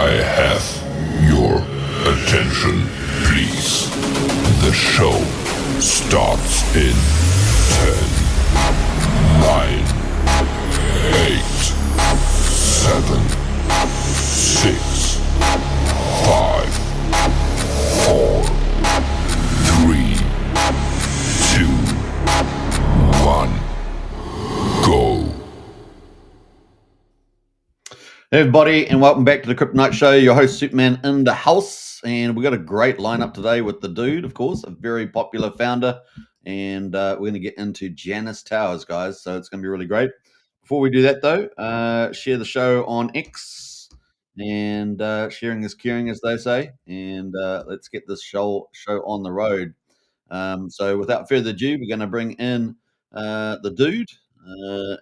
I have your attention, please. The show starts in 10, 9, 8, 7, 6, 5, 4, 3, 2, 1, go. Hey everybody, and welcome back to the Kryptonite Show. Your host Superman in the house, and we've got a great lineup today with the dude, of course, a very popular founder, and we're going to get into JANUS Towers, guys. So it's going to be really great. Before we do that, though, share the show on X, and sharing is caring, as they say. And let's get this show on the road. So without further ado, we're going to bring in the dude.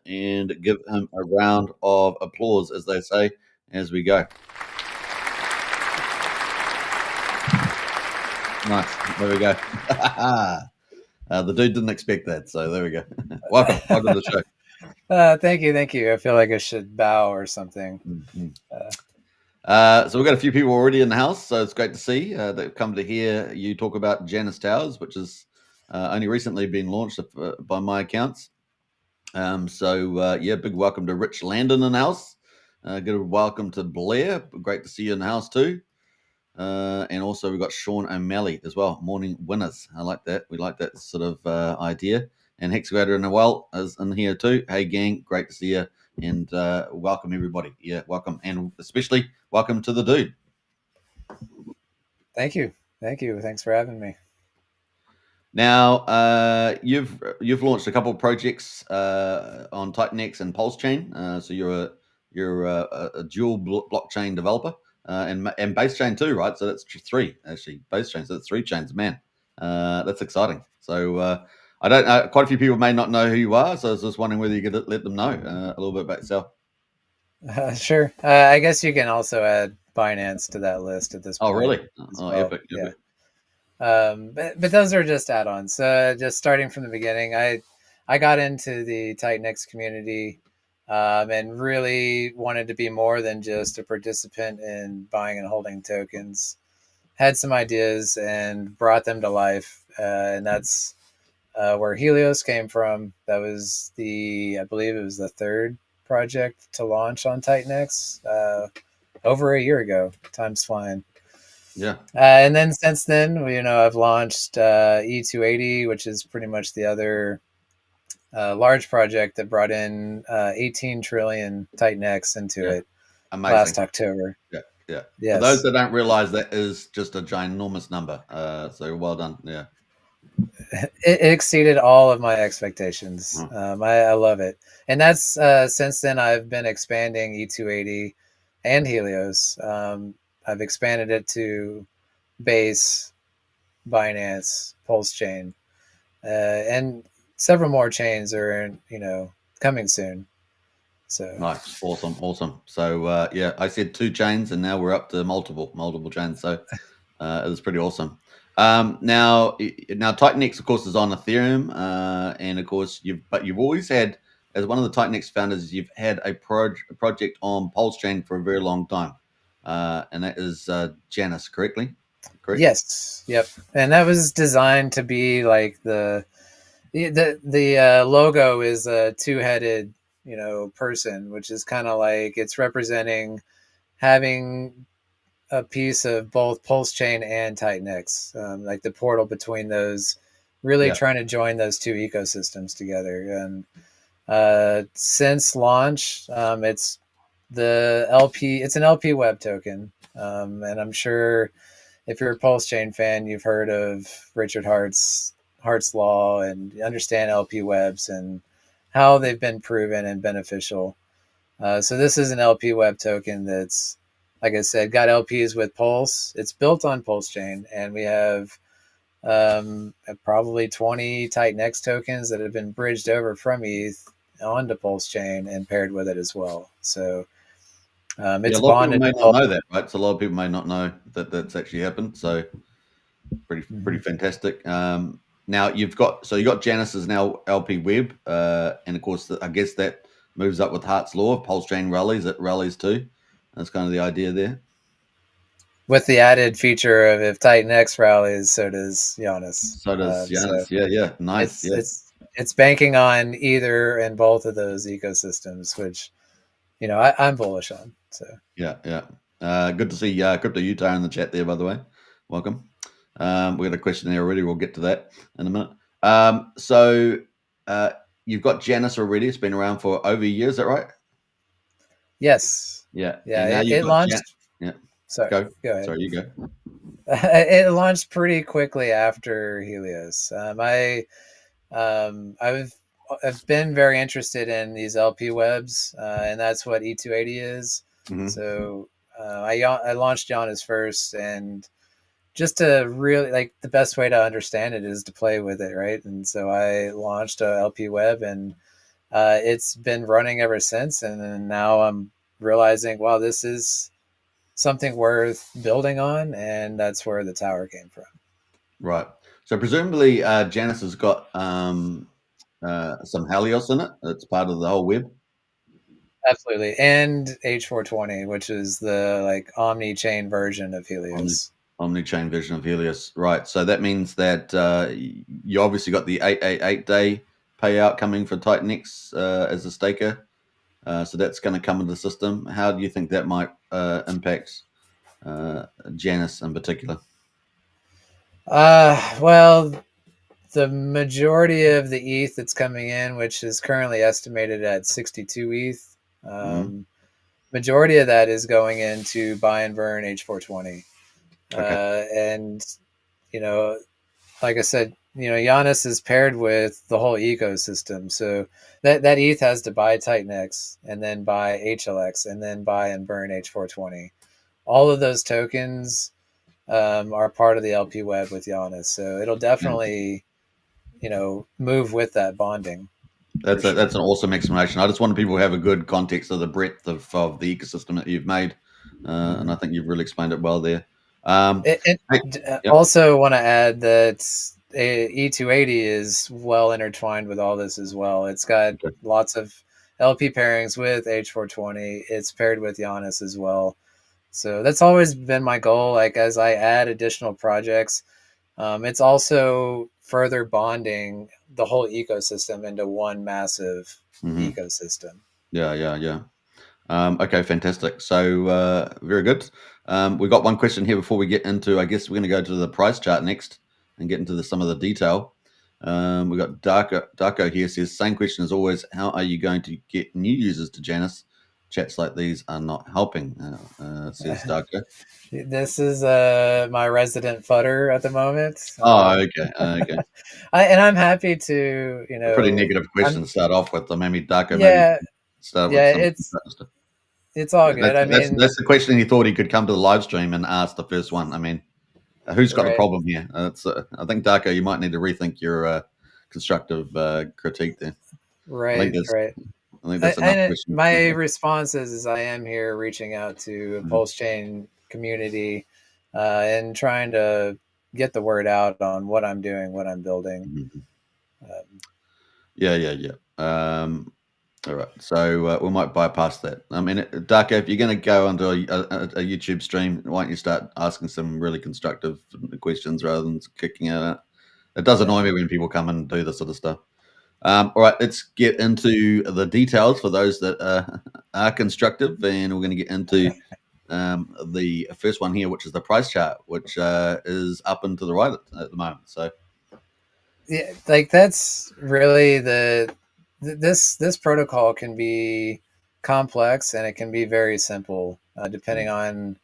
And give him a round of applause, as they say, as we go. Nice. There we go. The dude didn't expect that, so there we go. Welcome to the show. Thank you. I feel like I should bow or something. Mm-hmm. So we've got a few people already in the house, so it's great to see that come to hear you talk about JANUS Towers, which has only recently been launched by my accounts. Big welcome to Rich Landon in the house. Good welcome to Blair. Great to see you in the house too. And also we've got Sean O'Malley as well. Morning winners. I like that. We like that sort of idea. And Hexagrader and Noel is in here too. Hey gang, great to see you. And welcome everybody. Yeah, welcome. And especially welcome to the dude. Thank you. Thanks for having me. Now, you've launched a couple of projects on TitanX and PulseChain. So you're a dual blockchain developer and base chain too, right? So that's three actually, base chain. So that's three chains, man. That's exciting. So I don't know. Quite a few people may not know who you are, so I was just wondering whether you could let them know a little bit about yourself. Sure. I guess you can also add Binance to that list at this point. Oh, really? Well. Epic. Yeah. But those are just add-ons. Just starting from the beginning, I got into the TitanX community and really wanted to be more than just a participant in buying and holding tokens. Had some ideas and brought them to life, and that's where Helios came from. That was I believe it was the third project to launch on TitanX over a year ago. Time's flying. Yeah. And then since then, I've launched E280, which is pretty much the other large project that brought in 18 trillion TitanX into it. Amazing. Last October. Yeah. Yes. For those that don't realize, that is just a ginormous number. So well done. Yeah. It exceeded all of my expectations. I love it. And that's since then I've been expanding E280 and Helios. I've expanded it to Base, Binance, PulseChain, and several more chains are, coming soon. So nice, awesome. So I said two chains, and now we're up to multiple chains. So it was pretty awesome. Now TitanX, of course, is on Ethereum, and of course you've always had, as one of the TitanX founders, you've had a project on PulseChain for a very long time. And that is JANUS, correct? Yes. Yep. And that was designed to be like the logo is a two-headed, person, which is kind of like it's representing having a piece of both PulseChain and TitanX, like the portal between those, really trying to join those two ecosystems together. And since launch, it's an LP web token. And I'm sure if you're a PulseChain fan, you've heard of Richard Hart's law and understand LP webs and how they've been proven and beneficial. So this is an LP web token that's, like I said, got LPs with Pulse. It's built on PulseChain, and we have probably 20 TitanX tokens that have been bridged over from ETH onto PulseChain and paired with it as well. So it's a lot of people may not know that, right? So a lot of people may not know that that's actually happened. So pretty fantastic. Now you got JANUS is now LP Web, and of course I guess that moves up with Hart's law. PulseChain rallies, it rallies too. That's kind of the idea there. with the added feature of if Titan X rallies, so does JANUS. So does So Janus. Yeah. Nice. it's Yeah. it's banking on either and both of those ecosystems, which I'm bullish on. So Yeah. Good to see Crypto Utah in the chat there, by the way. Welcome. We got a question there already. We'll get to that in a minute. So you've got Janus already. It's been around for over a year. Is that right? Yes. Yeah. Yeah. And now you've It got launched. Yeah. Sorry. Go. Go ahead. Sorry, you go. It launched pretty quickly after Helios. I've been very interested in these LP webs, and that's what E280 is. Mm-hmm. So I launched Janus first, and just to really like the best way to understand it is to play with it, right? And so I launched a LP web, and it's been running ever since. And then now I'm realizing, wow, this is something worth building on, and that's where the tower came from. Right. So presumably Janus has got some Helios in it. That's part of the whole web. Absolutely, and H420, which is the like omni-chain version of Helios. Omni-chain version of Helios. Right. So that means that you obviously got the 888 day payout coming for Titan X as a staker. So that's going to come into the system. How do you think that might impact Janus in particular? Well, the majority of the ETH that's coming in, which is currently estimated at 62 ETH, majority of that is going into buy and burn H420. Okay. And, like I said, Janus is paired with the whole ecosystem. So that ETH has to buy Titan X and then buy HLX and then buy and burn H420. All of those tokens are part of the LP web with Janus. So it'll definitely, move with that bonding. That's an awesome explanation. I just wanted people to have a good context of the breadth of the ecosystem that you've made, and I think you've really explained it well there. Also want to add that E280 is well intertwined with all this as well. It's got lots of LP pairings with H420. It's paired with Janus as well. So that's always been my goal. Like as I add additional projects, it's also further bonding the whole ecosystem into one massive ecosystem. Yeah. Okay, fantastic. So very good. We've got one question here before we get into, I guess we're going to go to the price chart next and get into some of the detail. We've got Darko here says, same question as always, how are you going to get new users to Janus? Chats like these are not helping, says Darko. This is my resident fudder at the moment. Okay. I'm happy to, Pretty negative question to start off with. Maybe Darko yeah, maybe start with some stuff. It's all good. That's the question he thought he could come to the live stream and ask the first one. I mean, who's got the right. problem here? I think Darko, you might need to rethink your constructive critique there. Right. I think that's enough question. My response is I am here reaching out to a PulseChain community and trying to get the word out on what I'm doing, what I'm building. Yeah. All right, so we might bypass that. I mean, Darko, if you're going to go onto a YouTube stream, why don't you start asking some really constructive questions rather than kicking out? It does annoy me when people come and do this sort of stuff. All right, let's get into the details for those that are constructive, and we're going to get into the first one here, which is the price chart, which is up and to the right at the moment. So, yeah, like that's really this protocol can be complex and it can be very simple depending on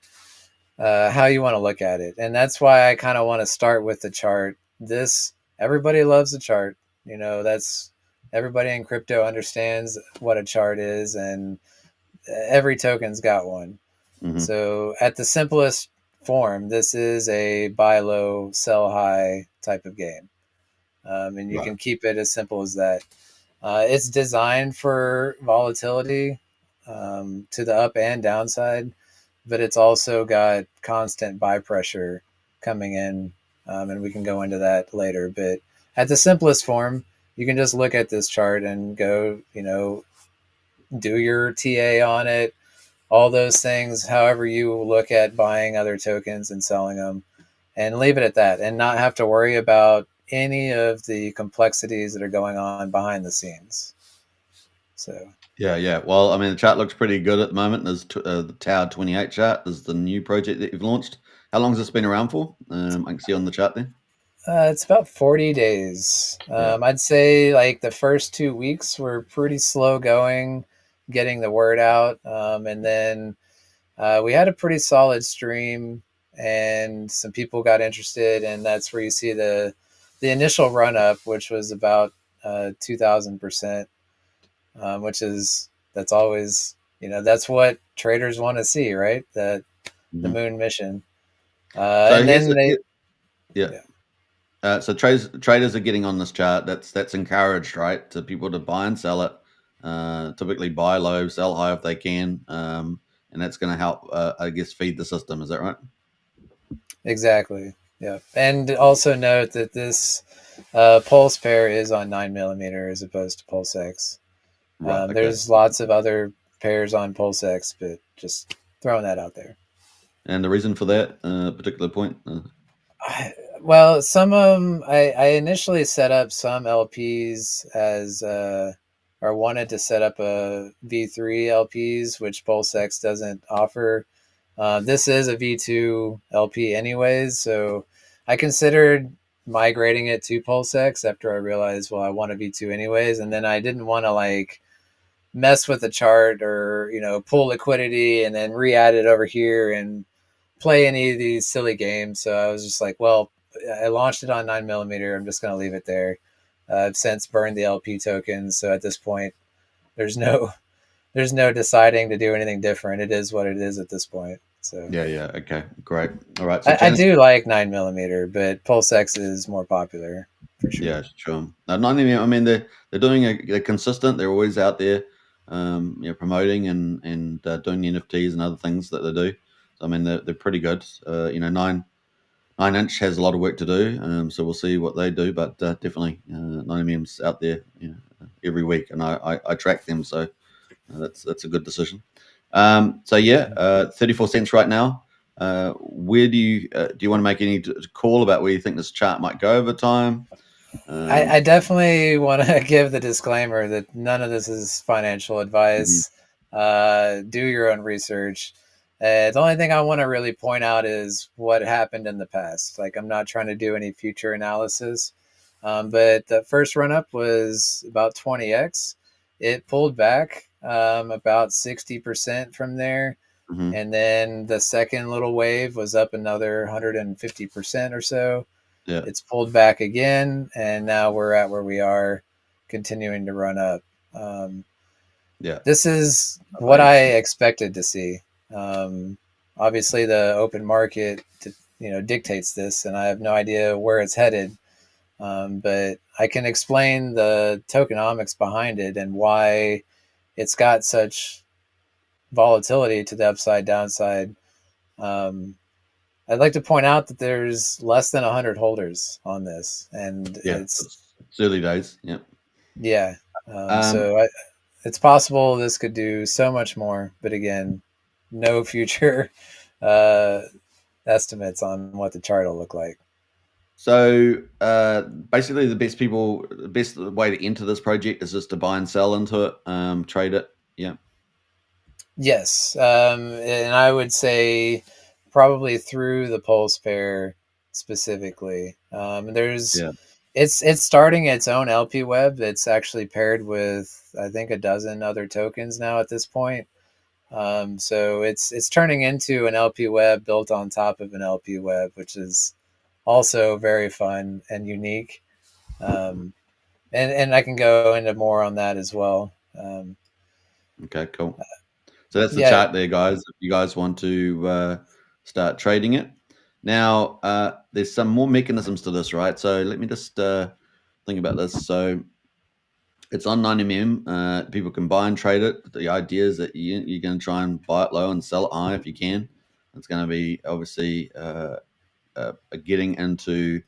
how you want to look at it, and that's why I kind of want to start with the chart. Everybody loves the chart. That's everybody in crypto understands what a chart is, and every token's got one. So at the simplest form, this is a buy low, sell high type of game, and you can keep it as simple as that. It's designed for volatility to the up and downside, but it's also got constant buy pressure coming in, and we can go into that later. But at the simplest form, you can just look at this chart and go, do your TA on it, all those things, however you look at buying other tokens and selling them, and leave it at that, and not have to worry about any of the complexities that are going on behind the scenes. So Yeah. Well, I mean, the chart looks pretty good at the moment. There's the Tower 28 chart is the new project that you've launched. How long has this been around for? I can see on the chart there. it's about 40 days. Yeah. I'd say like the first 2 weeks were pretty slow going, getting the word out. And then we had a pretty solid stream and some people got interested. And that's where you see the initial run up, which was about 2,000%, that's always, that's what traders want to see, right? The moon mission. So And then they, yeah. yeah. So traders are getting on this chart. That's encouraged, right? To people to buy and sell it. Typically buy low, sell high if they can, and that's going to help, I guess, feed the system. Is that right? Exactly. Yeah. And also note that this pulse pair is on 9mm as opposed to pulse X. Right. Okay. There's lots of other pairs on pulse X, but just throwing that out there. And the reason for that particular point? Well, some of them, I initially set up some LPs as, or wanted to set up a V3 LPs, which PulseX doesn't offer. This is a V2 LP anyways, so I considered migrating it to PulseX after I realized, well, I want a V2 anyways, and then I didn't want to like mess with the chart or, pull liquidity and then re-add it over here and play any of these silly games. So I was just like, well, I launched it on 9mm. I'm just going to leave it there. I've since burned the LP tokens, so at this point, there's no deciding to do anything different. It is what it is at this point. So Yeah. Okay. Great. All right. So I do like 9mm, but PulseX is more popular for sure. Yeah, sure. 9mm. I mean, they're consistent. They're always out there, promoting and doing NFTs and other things that they do. So, I mean, they're pretty good. 9-inch has a lot of work to do. So we'll see what they do, but definitely 9mm's out there, every week, and I track them. So that's a good decision. 34 cents right now. Where do you want to make any call about where you think this chart might go over time? I definitely want to give the disclaimer that none of this is financial advice. Do your own research. The only thing I want to really point out is what happened in the past. Like, I'm not trying to do any future analysis, but the first run up was about 20x. It pulled back about 60% from there. And then the second little wave was up another 150% or so. Yeah. It's pulled back again, and now we're at where we are, continuing to run up. This is what I expected to see. Obviously, the open market, dictates this, and I have no idea where it's headed. But I can explain the tokenomics behind it and why it's got such volatility to the upside downside. I'd like to point out that there's less than 100 holders on this, and it's early days. Yeah. Yeah. So it's possible this could do so much more, but again, no future estimates on what the chart will look like. So basically, the best way to enter this project is just to buy and sell into it, trade it. Yeah. Yes, and I would say probably through the Pulse pair specifically. It's starting its own LP web that's actually paired with, I think, a dozen other tokens now at this point. So it's turning into an LP web built on top of an LP web, which is also very fun and unique. And I can go into more on that as well. Okay, cool. So that's the chart there, guys. If you guys want to start trading it. Now, there's some more mechanisms to this, right? So let me just think about this. So it's on 9mm. People can buy and trade it. The idea is that you're going to try and buy it low and sell it high if you can. It's going to be obviously getting into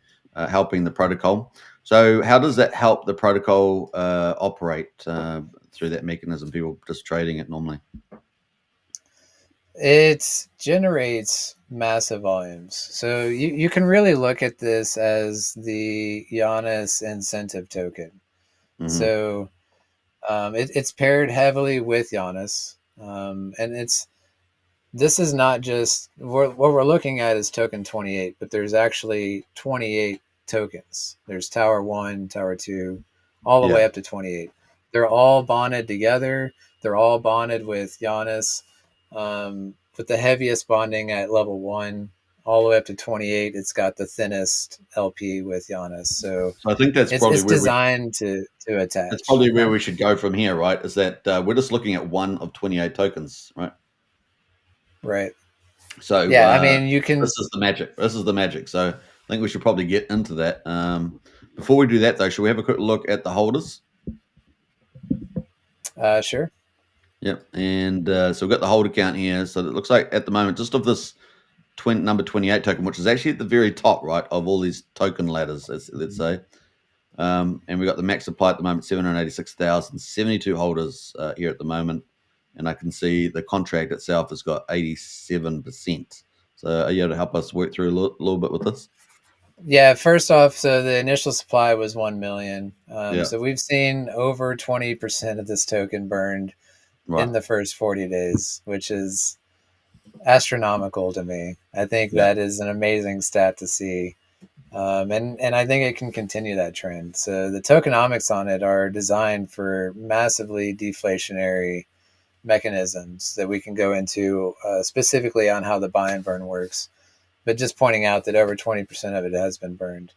helping the protocol. So how does that help the protocol operate through that mechanism? People just trading it normally. It generates massive volumes. So you can really look at this as the JANUS incentive token. Hmm. So it's paired heavily with JANUS. And this is not just what we're looking at is token 28, but there's actually 28 tokens. There's Tower 1, Tower 2, all the Yeah. way up to 28. They're all bonded together. They're all bonded with JANUS, with the heaviest bonding at level 1 all the way up to 28. It's got the thinnest LP with JANUS. So So I think that's it's designed to that's attach. probably where we should go from here, right? Is that we're just looking at one of 28 tokens, right? Right. So Yeah, I mean, you this can. is the magic. This is the magic. So I think we should probably get into that. Before we do that, though, should we have a quick look at the holders? Sure. Yep. And so we've got the holder count here. So it looks like at the moment, just of this number 28 token, which is actually at the very top, right, of all these token ladders, let's say. And we've got the max supply at the moment, 786,000, 72 holders here at the moment. And I can see the contract itself has got 87%. So are you able to help us work through a little bit with this? Yeah, first off, so the initial supply was 1 million. Yeah. So we've seen over 20% of this token burned Right. in the first 40 days, which is astronomical to me. I think Yeah. that is an amazing stat to see. And I think it can continue that trend. So the tokenomics on it are designed for massively deflationary mechanisms that we can go into specifically on how the buy and burn works. But just pointing out that over 20% of it has been burned.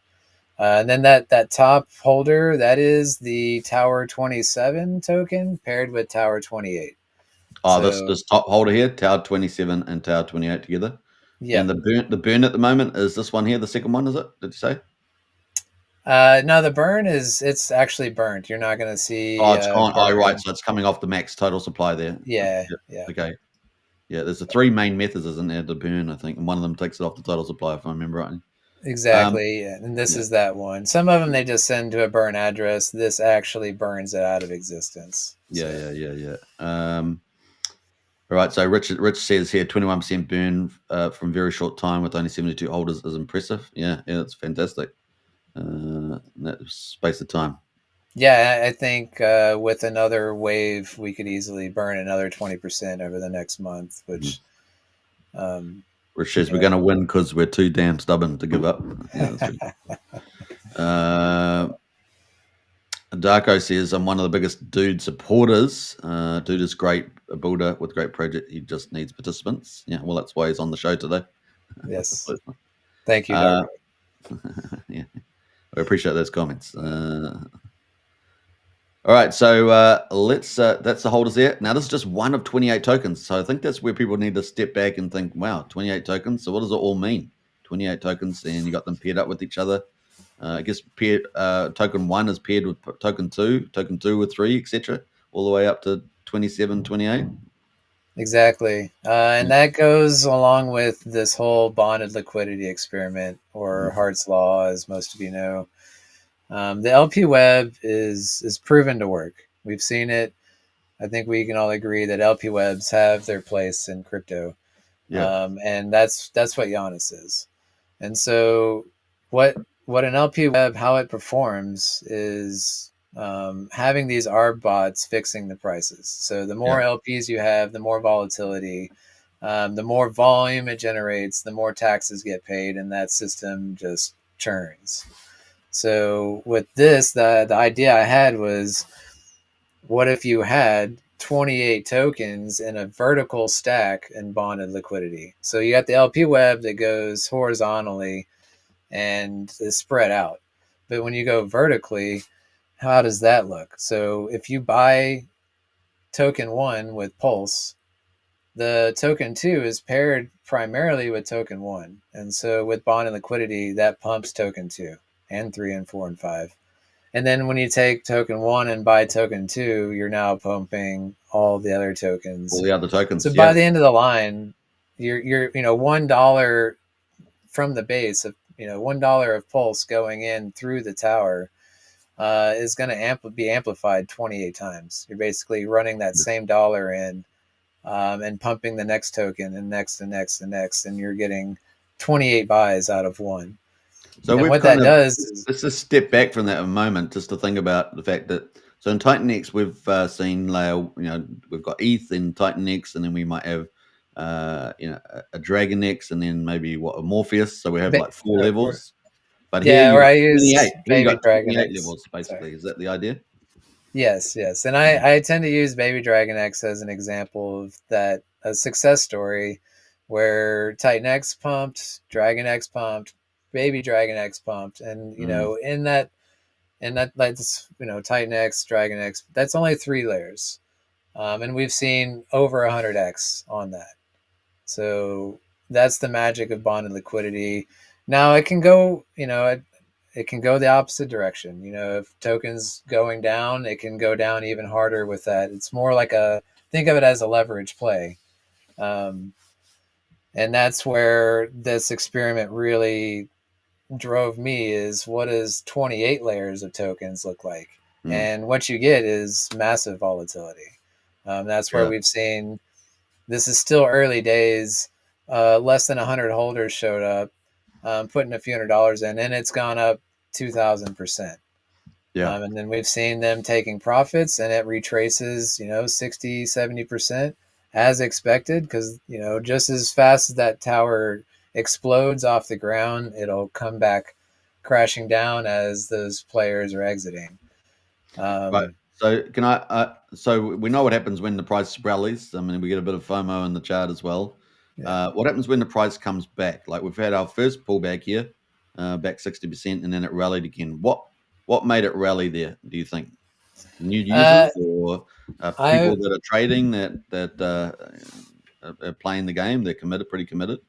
And then that top holder, that is the Tower 27 token paired with Tower 28. Oh, So this top holder here, Tower 27 and Tower 28 together. yeah. And the burn at the moment is this one here, the second one, is it? Did you say? No, the burn it's actually burnt. You're not going to Oh, see it's gone. Oh, right. burn. So it's coming off the max total supply there. Yeah, Yep. yeah, Okay. Yeah, there's the three main methods, isn't there, to burn, I think. And one of them takes it off the total supply, if I remember right. exactly. Yeah. And this Yeah. is that one. Some of them they just send to a burn address. This actually burns it out of existence. Yeah, So. yeah. All right. So Rich says here 21% burn from very short time with only 72 holders is impressive. Yeah, that's fantastic. In that space of time. Yeah, I think with another wave, we could easily burn another 20% over the next month, which, Rich says we're going to win because we're too damn stubborn to give up. Yeah, that's true. Darko says I'm one of the biggest Dude supporters. Dude is great, a builder with a great project. He just needs participants. Yeah, well, that's why he's on the show today. yes. Thank you, Darko. Yeah, I appreciate those comments. All right, so let's. That's the holders there. Now this is just one of 28 tokens, so I think that's where people need to step back and think, "Wow, 28 tokens. So what does it all mean? 28 tokens, and you got them paired up with each other. I guess paired token 1 is paired with token 2 with 3, etc., all the way up to 27, 28. Exactly. And that goes along with this whole bonded liquidity experiment, or Hart's Law, as most of you know. The LP web is proven to work. We've seen it. I think we can all agree that LP webs have their place in crypto. Yeah. And that's what JANUS is. And so what an LP web, how it performs is having these ARB bots fixing the prices. So the more LPs you have, the more volatility, the more volume it generates, the more taxes get paid, and that system just churns. So with this, the idea I had was, what if you had 28 tokens in a vertical stack and bonded liquidity? So you got the LP web that goes horizontally and is spread out. But when you go vertically, how does that look? So if you buy token 1 with Pulse, the token 2 is paired primarily with token 1. And so with bonded liquidity, that pumps token 2 and 3 and 4 and 5. And then when you take token 1 and buy token 2, you're now pumping all the other tokens. All the other tokens. So by the end of the line, you're $1 from the base of $1 of Pulse going in through the tower is going to be amplified 28 times. You're basically running that same dollar in and pumping the next token and next and next and next, and you're getting 28 buys out of one. So And we've what that kind of does is, let's just step back from that a moment, just to think about the fact that so in Titan X we've seen layer, we've got ETH in Titan X, and then we might have a Dragon X, and then maybe a Morpheus. So we have like 4 levels. But here yeah, you or got I 28. use Here you Baby got Dragon 28 X. levels basically. Sorry. Is that the idea? Yes, yes. And I tend to use Baby Dragon X as an example of that, a success story where Titan X pumped, Dragon X pumped, Baby Dragon X pumped. And, in that that's, Titan X, Dragon X, that's only 3 layers. And we've seen over 100X on that. So that's the magic of bonded liquidity. Now it can go, it can go the opposite direction. If tokens going down, it can go down even harder with that. It's more like think of it as a leverage play. Um, and that's where this experiment really drove me, is what does 28 layers of tokens look like? And what you get is massive volatility. That's where Yeah. we've seen, this is still early days. Less than 100 holders showed up, putting a few $100s in, and it's gone up 2,000%. Yeah. And then we've seen them taking profits, and it retraces, 60, 70% as expected, because, just as fast as that tower explodes off the ground, it'll come back crashing down as those players are exiting. Right. So so we know what happens when the price rallies. I mean, we get a bit of FOMO in the chart as well. Yeah. What happens when the price comes back? Like we've had our first pullback here, back 60%, and then it rallied again. What made it rally there? Do you think new Uh, users or I people that are trading that are playing the game? They're committed, pretty committed.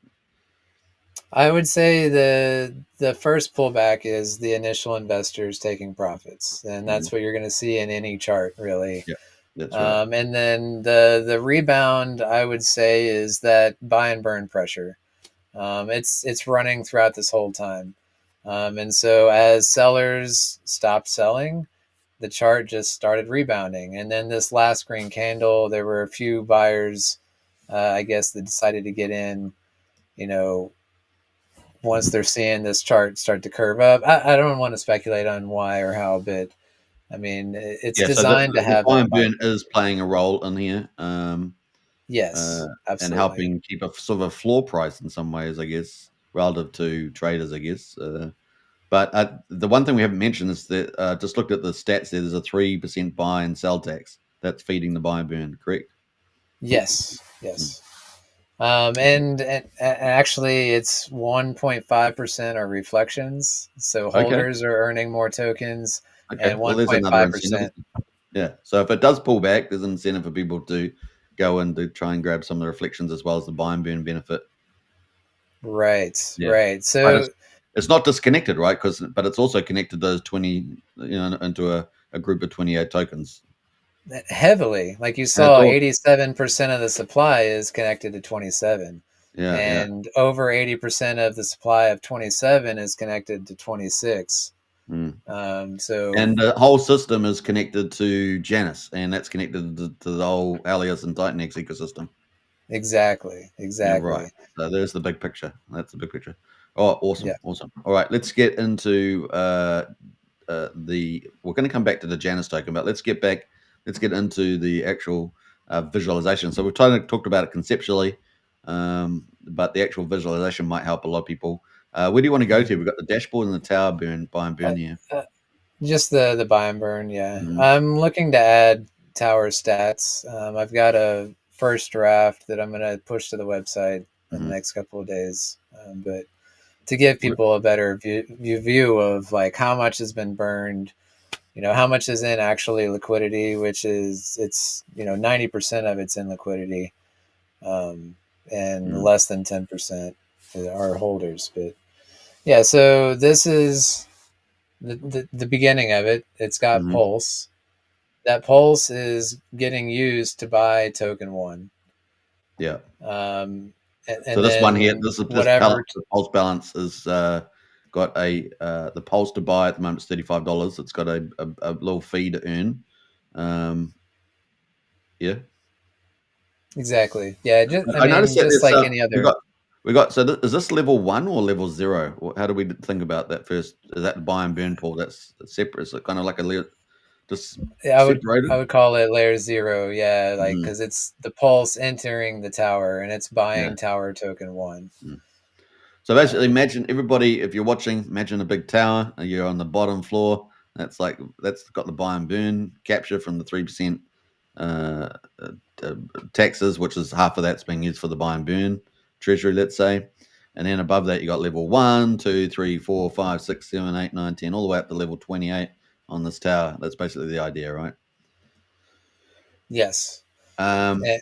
I would say the first pullback is the initial investors taking profits, and that's what you're going to see in any chart, really. Yeah, that's right. And then the rebound, I would say, is that buy and burn pressure. It's running throughout this whole time, and so as sellers stopped selling, the chart just started rebounding. And then this last green candle, there were a few buyers, I guess, that decided to get in. Once they're seeing this chart start to curve up. I don't want to speculate on why or how, but I mean, it's Yeah, so designed to the have buy that and buy. burn is playing a role in here. Yes, And absolutely. helping keep a sort of a floor price in some ways, I guess, relative to traders, I guess. But the one thing we haven't mentioned is that just looked at the stats there. There's a 3% buy and sell tax that's feeding the buy and burn, correct? Yes, Mm. yes. And actually, it's 1.5% are reflections. So Okay, holders are earning more tokens, okay. and Well, there's another incentive. 1.5%. Yeah. So if it does pull back, there's an incentive for people to go and to try and grab some of the reflections as well as the buy and burn benefit. Right, Yeah. right. But So it's not disconnected, right? But it's also connected those 20, into a group of 28 tokens. heavily, like you And it's saw, all 87% of the supply is connected to 27, yeah, yeah. and over 80% of the supply of 27 is connected to 26. Mm. So And the whole system is connected to Janus, and that's connected to the whole Alias and Titanx ecosystem. exactly, Yeah, right. exactly. So there's the big picture. That's the big picture. Oh, Yeah. awesome, awesome. All right, let's get into we're going to come back to the Janus token, but let's get into the actual visualization. So we've kind of talked about it conceptually, but the actual visualization might help a lot of people. Where do you want to go to? We've got the dashboard and the tower buy and Uh, burn here. uh, just the buy and burn. Yeah, Mhm. I'm looking to add tower stats. I've got a first draft that I'm going to push to the website in the Mhm. next couple of days. But to give people a better view of like how much has been burned, how much is in actually liquidity, which is, it's 90% of it's in liquidity, and Mhm. less than 10% are holders. But yeah, so this is the beginning of it. It's got Mhm. pulse. That pulse is getting used to buy token one, Yeah. um, So and this one here, then this whatever. the pulse balance is got the pulse to buy at the moment is $35. It's got a little fee to earn. Um, yeah. Exactly. Yeah. Just, I I noticed mean, that just there's like any other. we got. So is this level 1 or level 0? How do we think about that first? Is that the buy and burn pool? That's separate. Is it kind of like just Yeah, I separated? would call it layer 0. Yeah, like Mhm. because it's the pulse entering the tower and it's Yeah. buying tower token 1. Mm. So basically, Um, imagine everybody, if you're watching, imagine a big tower. And you're on the bottom floor. That's got the buy and burn capture from the 3% uh, uh, uh, taxes, which is half of that's being used for the buy and burn treasury, let's say. And then above that, you got level 1, 2, 3, 4, 5, 6, 7, 8, 9, 10, all the way up to level 28 on this tower. That's basically the idea, right? yes. Um, Eh,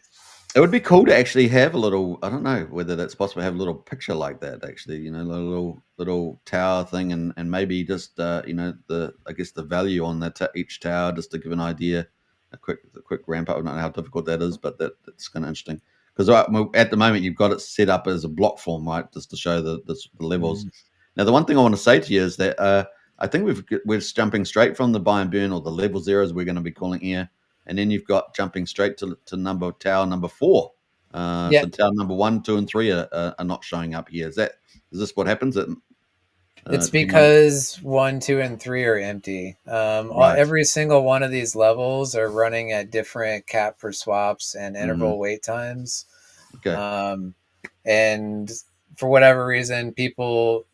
It would be cool to actually have a little. I don't know whether that's possible to have a little picture like that. Actually, a little tower thing, and maybe just the I guess the value on that each tower, just to give an idea. A quick ramp up. I don't know how difficult that is, but that's kind of interesting because at the moment you've got it set up as a block form, right, just to show the levels. mm, Now, the one thing I want to say to you is that I think we're jumping straight from the buy and burn, or the level zeros we're going to be calling here, and then you've got jumping straight to tower number 4. yeah, So tower number 1, 2, and 3 are not showing up here. Is this what happens? it's Depending on because 1, 2, and 3 are empty. right? Every single one of these levels are running at different cap for swaps and Hmm. interval wait times. Okay. Um, and for whatever reason, people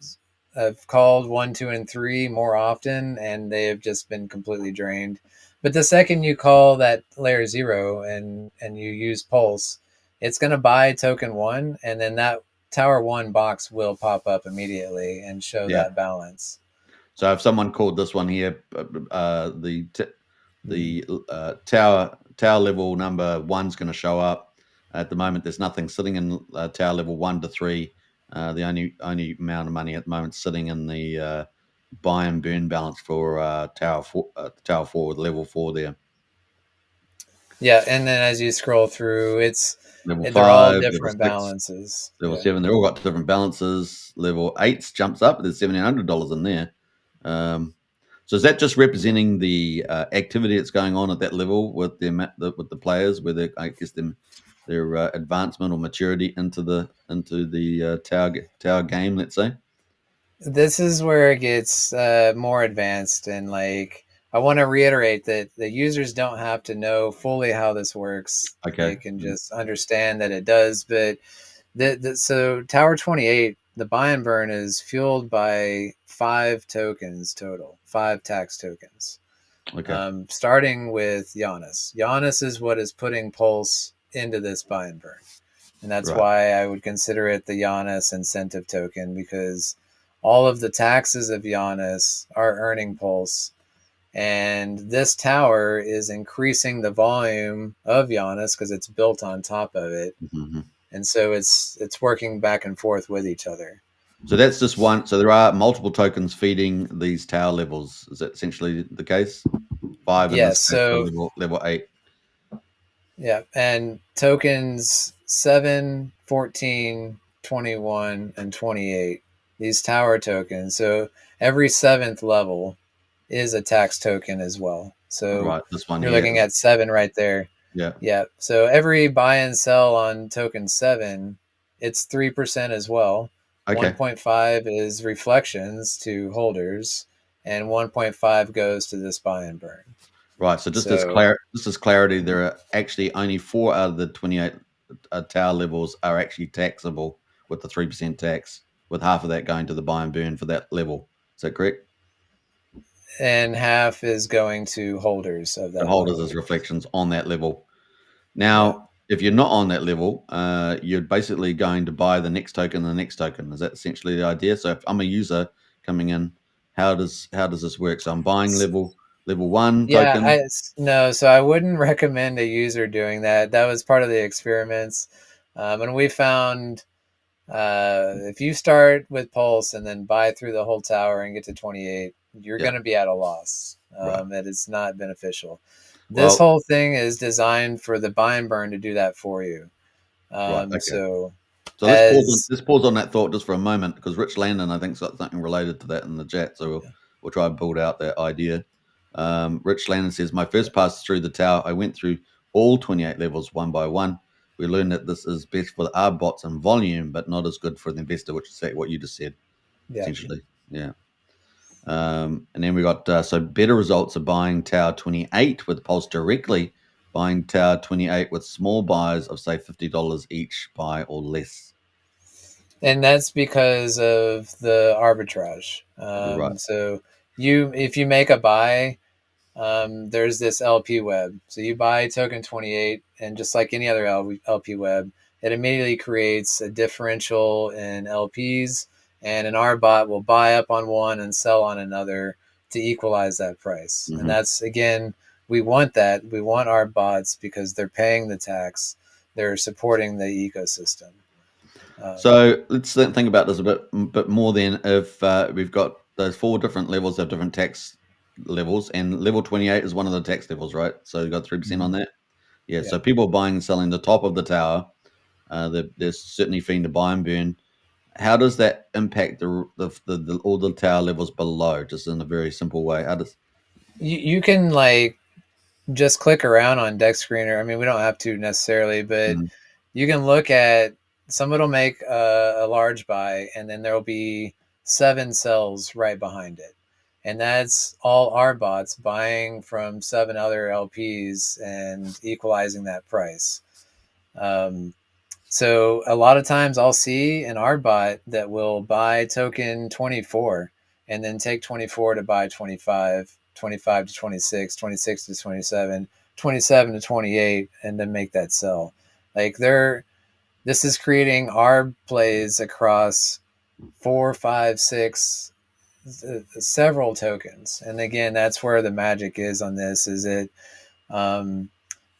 have called 1, 2, and 3 more often, and they have just been completely drained. But the second you call that layer 0 and you use Pulse, it's going to buy token 1, and then that tower 1 box will pop up immediately and show Yeah. that balance. So if someone called this one here, the tower level number 1's going to show up. At the moment, there's nothing sitting in tower level 1 to 3. The only amount of money at the moment sitting in the buy and burn balance for tower 4 with level 4 there. Yeah, and then as you scroll through, Level they're all 5, level different 6, balances. level Yeah. 7. They're all got different balances. Level 8 jumps up. There's $1,700 in there. So is that just representing the activity that's going on at that level with with the players, whether I guess their advancement or maturity into the tower game, let's say? This is where it gets more advanced, and like I want to reiterate that the users don't have to know fully how this works. They Okay. can just understand that it does. But so Tower 28, the buy and burn is fueled by 5 tokens total, 5 tax tokens. Okay. Starting with JANUS. JANUS is what is putting Pulse into this buy and burn. And that's Right. why I would consider it the JANUS incentive token, because all of the taxes of JANUS are earning Pulse. And this tower is increasing the volume of JANUS because it's built on top of it. Hmm. And so it's working back and forth with each other. So that's just one. So there are multiple tokens feeding these tower levels. Is that essentially the case? 5 in this Yes. case for So level 8. yeah, and tokens 7, 14, 21, and 28. These tower tokens. So every 7th level is a tax token as well. So Right. This one you're here. looking at 7 right there. Yeah. Yeah. So every buy and sell on token 7, it's 3% as well. Okay. 1.5 is reflections to holders, and 1.5 goes to this buy and burn. Right. So just So as clarity, there are actually only 4 out of the 28 tower levels are actually taxable with the 3% tax, with half of that going to the buy and burn for that level. Is that correct? and half is going to holders of The that holders level. as reflections on that level. Yeah. Now, if you're not on that level, you're basically going to buy the next token and the next token. Is that essentially the idea? So if I'm a user coming in, how does this work? So I'm buying level 1 Yeah, token. no, so I wouldn't recommend a user doing that. That was part of the experiments. And we found if you start with Pulse and then buy through the whole tower and get to 28, you're Yeah. going to be at a loss. Right. That is not beneficial. This Well, whole thing is designed for the buy and burn to do that for you. right. Okay. So So as let's pause on that thought just for a moment, because Rich Landon, I think, got something related to that in the chat. So we'll try and build out that idea. Rich Landon says, my first pass through the tower, I went through all 28 levels one by one. we learned that this is best for the ARB bots and volume, but not as good for the investor, which is what you just said, essentially. Yeah. And then we got so better results are buying Tower 28 with Pulse directly, buying Tower 28 with small buys of say $50 each buy or less. And that's because of the arbitrage. Right. So if you make a buy, there's this LP web. So you buy token 28, and just like any other LP web, it immediately creates a differential in LPs, and an R bot will buy up on one and sell on another to equalize that price. Mm-hmm. And that's, again, we want that. We want our bots because they're paying the tax, they're supporting the ecosystem. So let's think about this a bit more. Then, if we've got those 4 different levels of different tax levels, and level 28 is one of the tax levels, right? So you got 3% on that. Yeah. So people buying and selling the top of the tower, there's certainly fee to buy and burn. How does that impact all the tower levels below? Just in a very simple way. How does you can just click around on Deck Screener. I mean, we don't have to necessarily, but you can look at, some it'll make a large buy, and then there'll be 7 cells right behind it. And that's all our bots buying from 7 other LPs and equalizing that price. So a lot of times I'll see an R bot that will buy token 24 and then take 24 to buy 25, 25 to 26, 26 to 27, 27 to 28, and then make that sell. This is creating ARB plays across 4, 5, 6, several tokens. And again, that's where the magic is on this, is it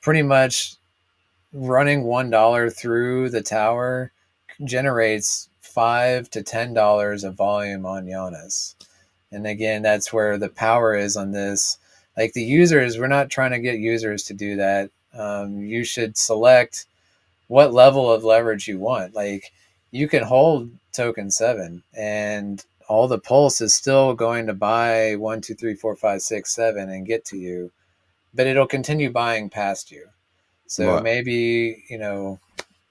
pretty much running $1 through the tower generates $5 to $10 of volume on JANUS. And again, that's where the power is on this. Like the users, we're not trying to get users to do that. You should select what level of leverage you want. Like you can hold token 7 and all the pulse is still going to buy 1, 2, 3, 4, 5, 6, 7 and get to you, but it'll continue buying past you. So maybe,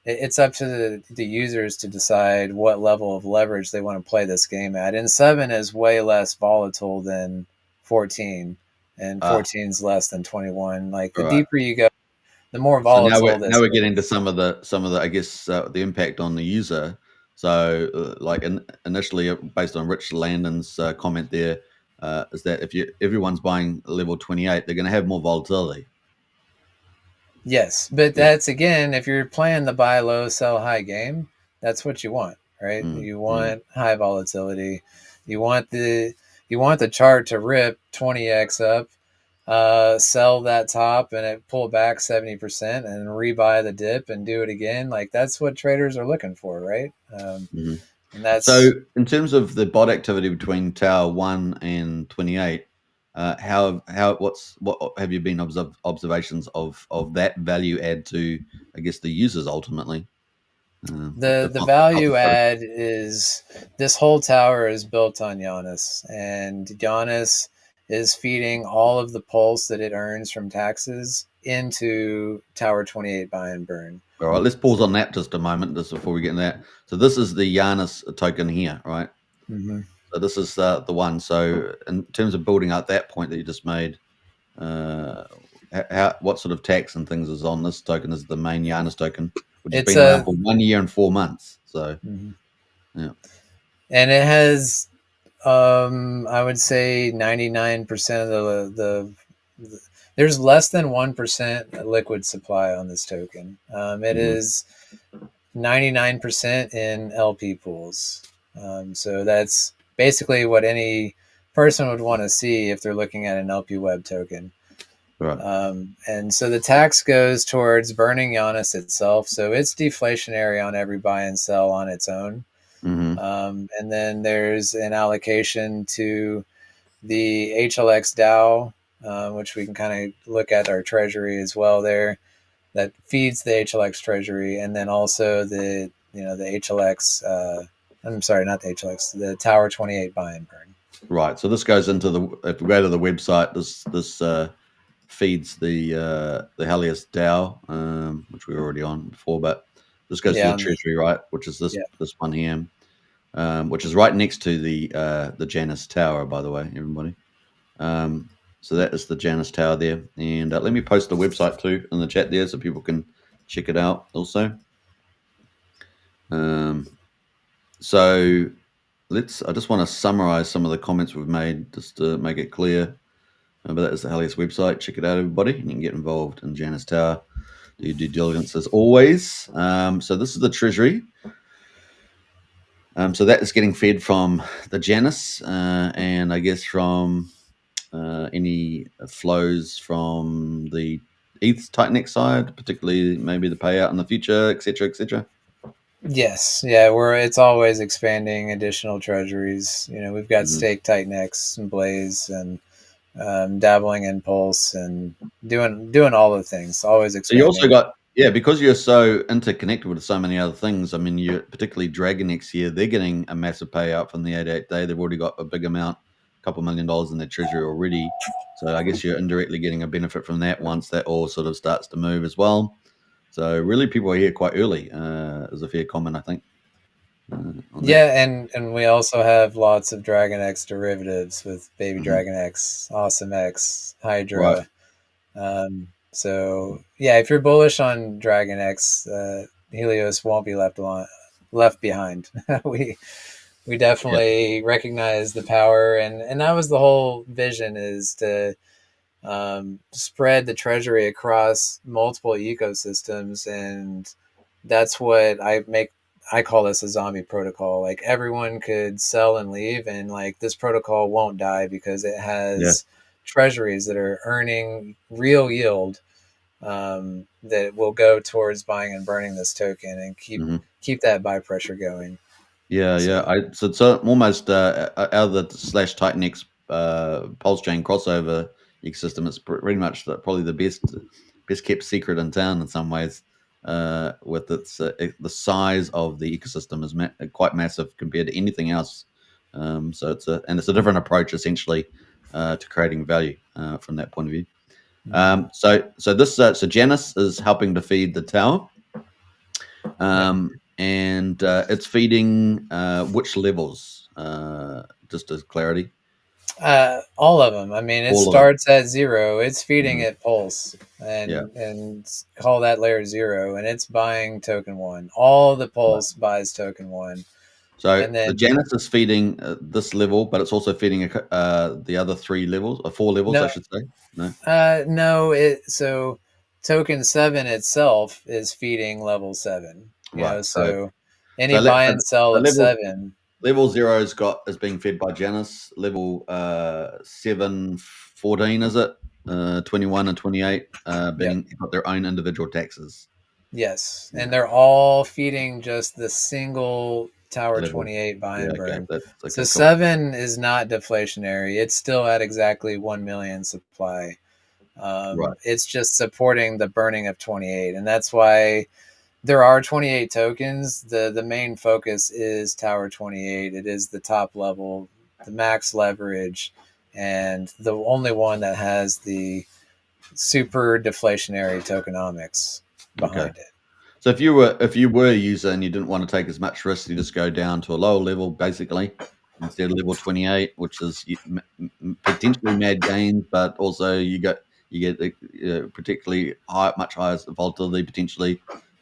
it's up to the users to decide what level of leverage they want to play this game at. And 7 is way less volatile than 14, and 14 is less than 21. Like the deeper you go, the more volatile. So now we're getting to some of the I guess the impact on the user. So initially, based on Rich Landon's comment there, is that if everyone's buying level 28, they're going to have more volatility. Yes, but that's, again, if you're playing the buy low, sell high game, that's what you want, right? You want high volatility. You want the chart to rip 20x up, sell that top and it pull back 70% and rebuy the dip and do it again. Like that's what traders are looking for, right? And that's so in terms of the bot activity between Tower 1 and 28. What have you been observations of that value add to, I guess, the users ultimately? The value add is this whole tower is built on JANUS, and JANUS is feeding all of the pulse that it earns from taxes into Tower 28 buy and burn. All right, let's pause on that just a moment, just before we get into that. So this is the JANUS token here, right? Mm-hmm. So this is the one. So in terms of building up that point that you just made, what sort of tax and things is on this token? Is the main JANUS token, which has been around for 1 year and 4 months. So yeah, and it has I would say 99% of the there's less than 1% liquid supply on this token. It is 99% in LP pools. So that's basically what any person would want to see if they're looking at an LP web token. Right. And so the tax goes towards burning JANUS itself. So it's deflationary on every buy and sell on its own. And then there's an allocation to the HLX DAO, which we can kind of look at our treasury as well there, that feeds the HLX treasury. And then also the HLX, I'm sorry, not the HLX, the Tower 28 buy and burn. Right. So this goes into if we go to the website, this feeds the Helios DAO, which we were already on before, but this goes to the treasury, right? Which is this one here, which is right next to the Janus Tower, by the way, everybody. So that is the Janus Tower there, and let me post the website too in the chat there so people can check it out also. So I just want to summarize some of the comments we've made just to make it clear. But that is the Helios website. Check it out, everybody. You can get involved in Janus Tower. Do your due diligence as always. So this is the treasury. So that is getting fed from the Janus, and I guess from any flows from the ETH Tightneck side, particularly maybe the payout in the future, etc., etc. Yes, yeah, it's always expanding additional treasuries. We've got stake Tightnecks and Blaze and dabbling in Pulse and doing all the things. Always expanding. So you also got because you're so interconnected with so many other things. I mean, you particularly Dragonex here. They're getting a massive payout from the 88 day. They've already got a big amount, a couple $1 million in their treasury already. So I guess you're indirectly getting a benefit from that once that all sort of starts to move as well. So really, people are here quite early. Is a fair comment, I think. And we also have lots of Dragonex derivatives with Baby Dragonex, Awesome X, Hydra. Right. So if you're bullish on Dragonex, Helios won't be left behind. we definitely recognize the power, and that was the whole vision, is to spread the treasury across multiple ecosystems, and that's what I call this a zombie protocol. Like, everyone could sell and leave, and like this protocol won't die because it has treasuries that are earning real yield that will go towards buying and burning this token and keep that buy pressure going. So it's almost out of the /Tightnex PulseChain crossover ecosystem. It's pretty much probably the best kept secret in town in some ways. With its the size of the ecosystem is quite massive compared to anything else. So it's a different approach essentially to creating value from that point of view. So Janus is helping to feed the tower, and it's feeding which levels? Just as clarity. All of them. I mean, it starts at 0. It's feeding it Pulse and call that layer 0, and it's buying token 1. All the Pulse buys token 1. So the Janus is feeding this level, but it's also feeding the other 3 levels, or 4 levels, I should say. No. So token 7 itself is feeding level 7. So any buy and sell of 7. Level 0 is being fed by Janus. Level 7, 14, is it? 21 and 28 got their own individual taxes. Yes, and they're all feeding just the single Tower 28 buy and burn. So 7 is not deflationary. It's still at exactly 1 million supply. It's just supporting the burning of 28, and that's why there are 28 tokens. The main focus is Tower 28. It is the top level, the max leverage, and the only one that has the super deflationary tokenomics behind it. So if you were a user and you didn't want to take as much risk, you just go down to a lower level, basically, instead of level 28, which is potentially mad gains, but also you get particularly much higher volatility potentially.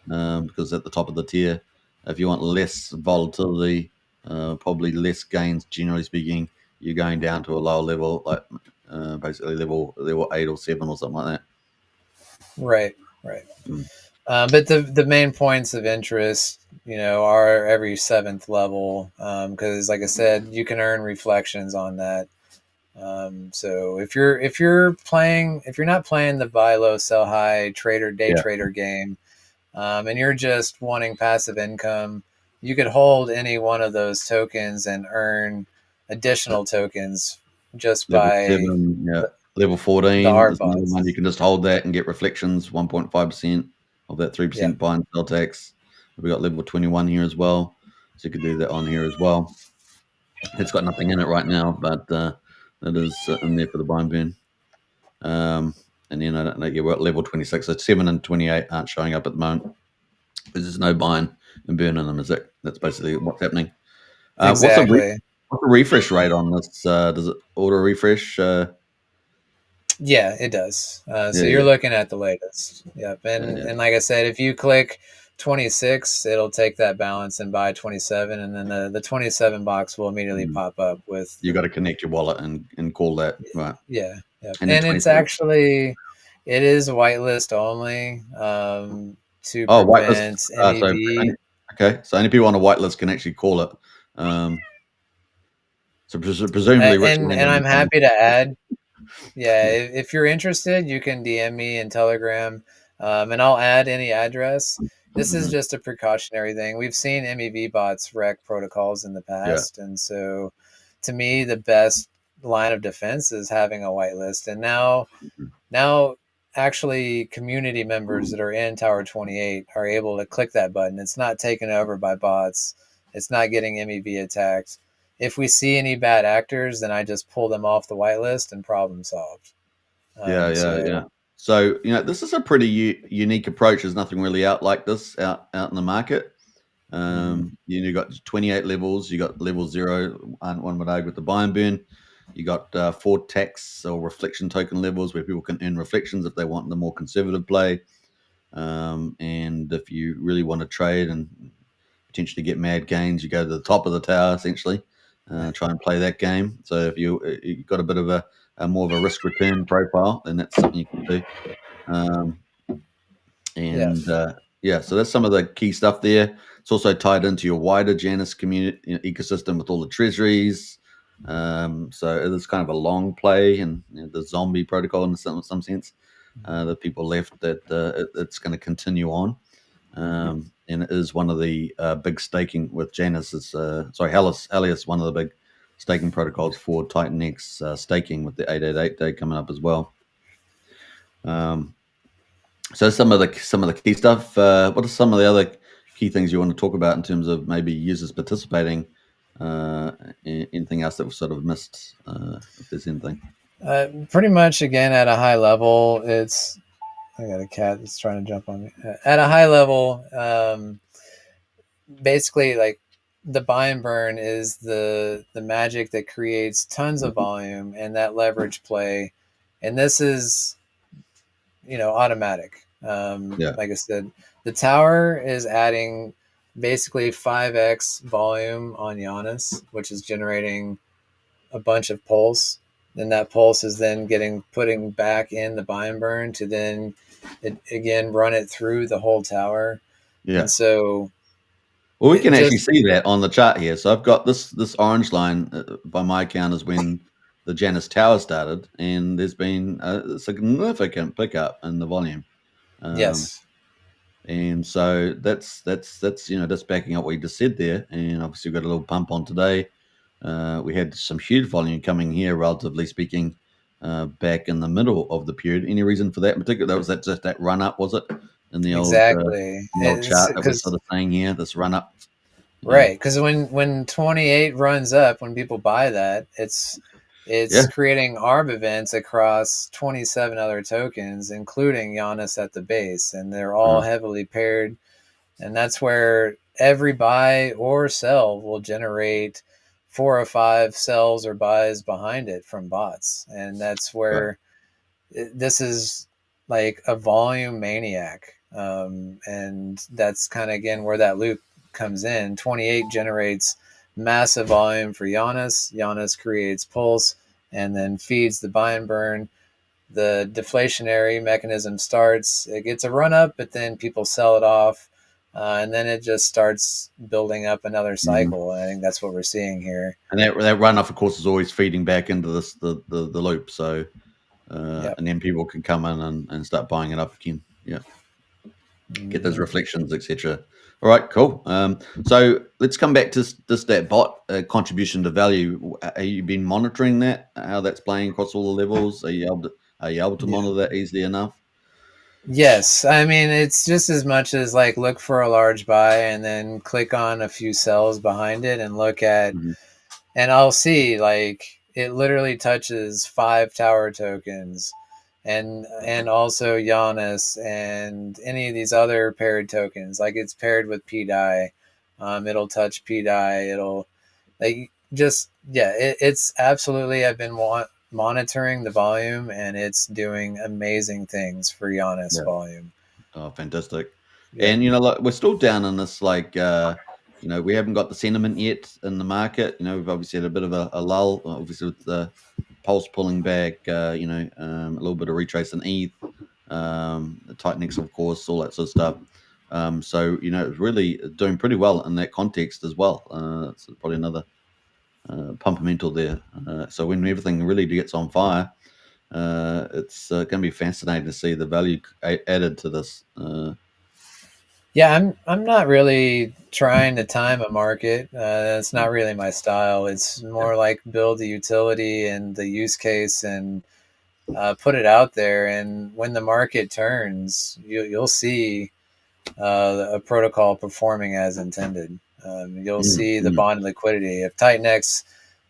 Because at the top of the tier, if you want less volatility, probably less gains, generally speaking, you're going down to a lower level, like basically level 8 or 7 or something like that. Right. But the main points of interest, are every 7th level, because, like I said, you can earn reflections on that. So if you're not playing the buy low, sell high day trader game, and you're just wanting passive income, you could hold any one of those tokens and earn additional tokens just level by 7, level 14 is another one. You can just hold that and get reflections, 1.5% of that 3% buy and sell tax. We got level 21 here as well, so you could do that on here as well. It's got nothing in it right now, but it is in there for the buy and burn. and then I don't know. We're at level 26, so 7 and 28 aren't showing up at the moment. There's no buying and burning them. That's basically what's happening. Exactly. What's the refresh rate on this? Does it auto refresh? Yeah, it does. So Yeah, you're yeah, looking at the latest. Yep. yeah. And like I said, if you click 26, it'll take that balance and buy 27, and then the 27 box will immediately pop up with You got to connect your wallet and call that, right? yeah, yep. And then And it's 27. actually it is whitelist only to Oh, whitelist. prevent So MEV. okay, so only people on a whitelist can actually call it. So presumably, Rich And Random. I'm happy to add. Yeah, if you're interested, you can DM me in Telegram, and I'll add any address. This is just a precautionary thing. We've seen MEV bots wreck protocols in the Yeah. past, and so to me, the best line of defense is having a whitelist. And now, actually, community members that are in Tower 28 are able to click that button. It's not taken over by bots. It's not getting MEV attacked. If we see any bad actors, then I just pull them off the whitelist and problem solved. Yeah, yeah, yeah. So So this is a pretty unique approach. There's nothing really out like this out in the market. You got 28 levels. You got level 0, one would argue, with the buy and burn. You got 4 tax or reflection token levels where people can earn reflections if they want the more conservative play. And if you really want to trade and potentially get mad gains, you go to the top of the tower essentially, try and play that game. So if you've got a bit of a more of a risk return profile, then that's something you can do. yeah, Yeah, so that's some of the key stuff there. It's also tied into your wider Janus community ecosystem with all the treasuries. So it is kind of a long play, and the zombie protocol in some sense that people left that it's going to continue on. And it is one of the big staking with Janus. Helios, one of the big staking protocols for Titan X staking with the 888 day coming up as well. So some of the key stuff. What are some of the other key things you want to talk about in terms of maybe users participating? Anything else that was sort of missed? If there's anything. pretty much again at a high level, it's I got a cat that's trying to jump on me. At a high level, basically like the buy and burn is the magic that creates tons of volume and that leverage play, and this is automatic. Yeah, Like I said, the tower is adding basically 5x volume on JANUS, which is generating a bunch of pulse. Then that pulse is then putting back in the buy and burn to then again run it through the whole tower. yeah. And so Well, we it can actually just see that on the chart here. So I've got this orange line by my count is when the Janus Tower started, and there's been a significant pickup in the volume. yes, And so that's just backing up what you just said there. And obviously we've got a little pump on today. We had some huge volume coming here, relatively speaking, back in the middle of the period. Any reason for that in particular? That was just that run up, was it? In the old exactly. chart that we're Because sort of saying here, this run up. Yeah. right, because when 28 runs up, when people buy that, it's Yeah. creating ARB events across 27 other tokens, including JANUS at the base, and they're all heavily paired. And that's where every buy or sell will generate 4 or 5 sells or buys behind it from bots. And that's Right. where this is like a volume maniac. And that's kind of, again, where that loop comes in. 28 generates massive volume for JANUS. JANUS creates pulse and then feeds the buy and burn. The deflationary mechanism starts. It gets a run up, but then people sell it off. And then it just starts building up another cycle. I think that's what we're seeing here. And that run off, of course, is always feeding back into the loop. So, Yep. and then people can come in and start buying it up again. Yeah. Get those reflections, etc. All right, cool. So let's come back to that bot contribution to value. Are you been monitoring that? How that's playing across all the levels? Are you able to monitor that easily enough? Yes. I mean, it's just as much as like look for a large buy and then click on a few cells behind it and look at, Mm-hmm. and I'll see like it literally touches 5 tower tokens and also JANUS and any of these other paired tokens. Like it's paired with PDI. It'll touch PDI. It'll like just it's absolutely. I've been monitoring the volume, and it's doing amazing things for JANUS volume. Oh, fantastic. Yeah. And, like, we're still down in this, like, we haven't got the sentiment yet in the market. We've obviously had a bit of a lull, obviously, with the Pulse pulling back, a little bit of retrace in ETH, the Titanx, of course, all that sort of stuff. So, it's really doing pretty well in that context as well. It's probably another pumpermental there. So when everything really gets on fire, it's going to be fascinating to see the value added to this. Yeah, I'm not really trying to time a market. That's not really my style. It's more like build the utility and the use case and put it out there. And when the market turns, you'll see a protocol performing as intended. You'll see the bond liquidity. If Titanx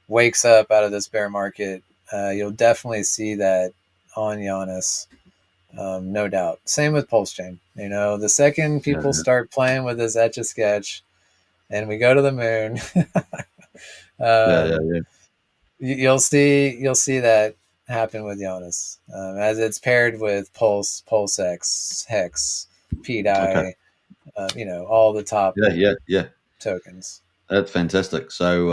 wakes up out of this bear market, you'll definitely see that on JANUS. No doubt. Same with PulseChain. The second people start playing with this Etch a Sketch, and we go to the moon, you'll see that happen with JANUS as it's paired with PulseX, Hex, PDI, all the top tokens. That's fantastic. So,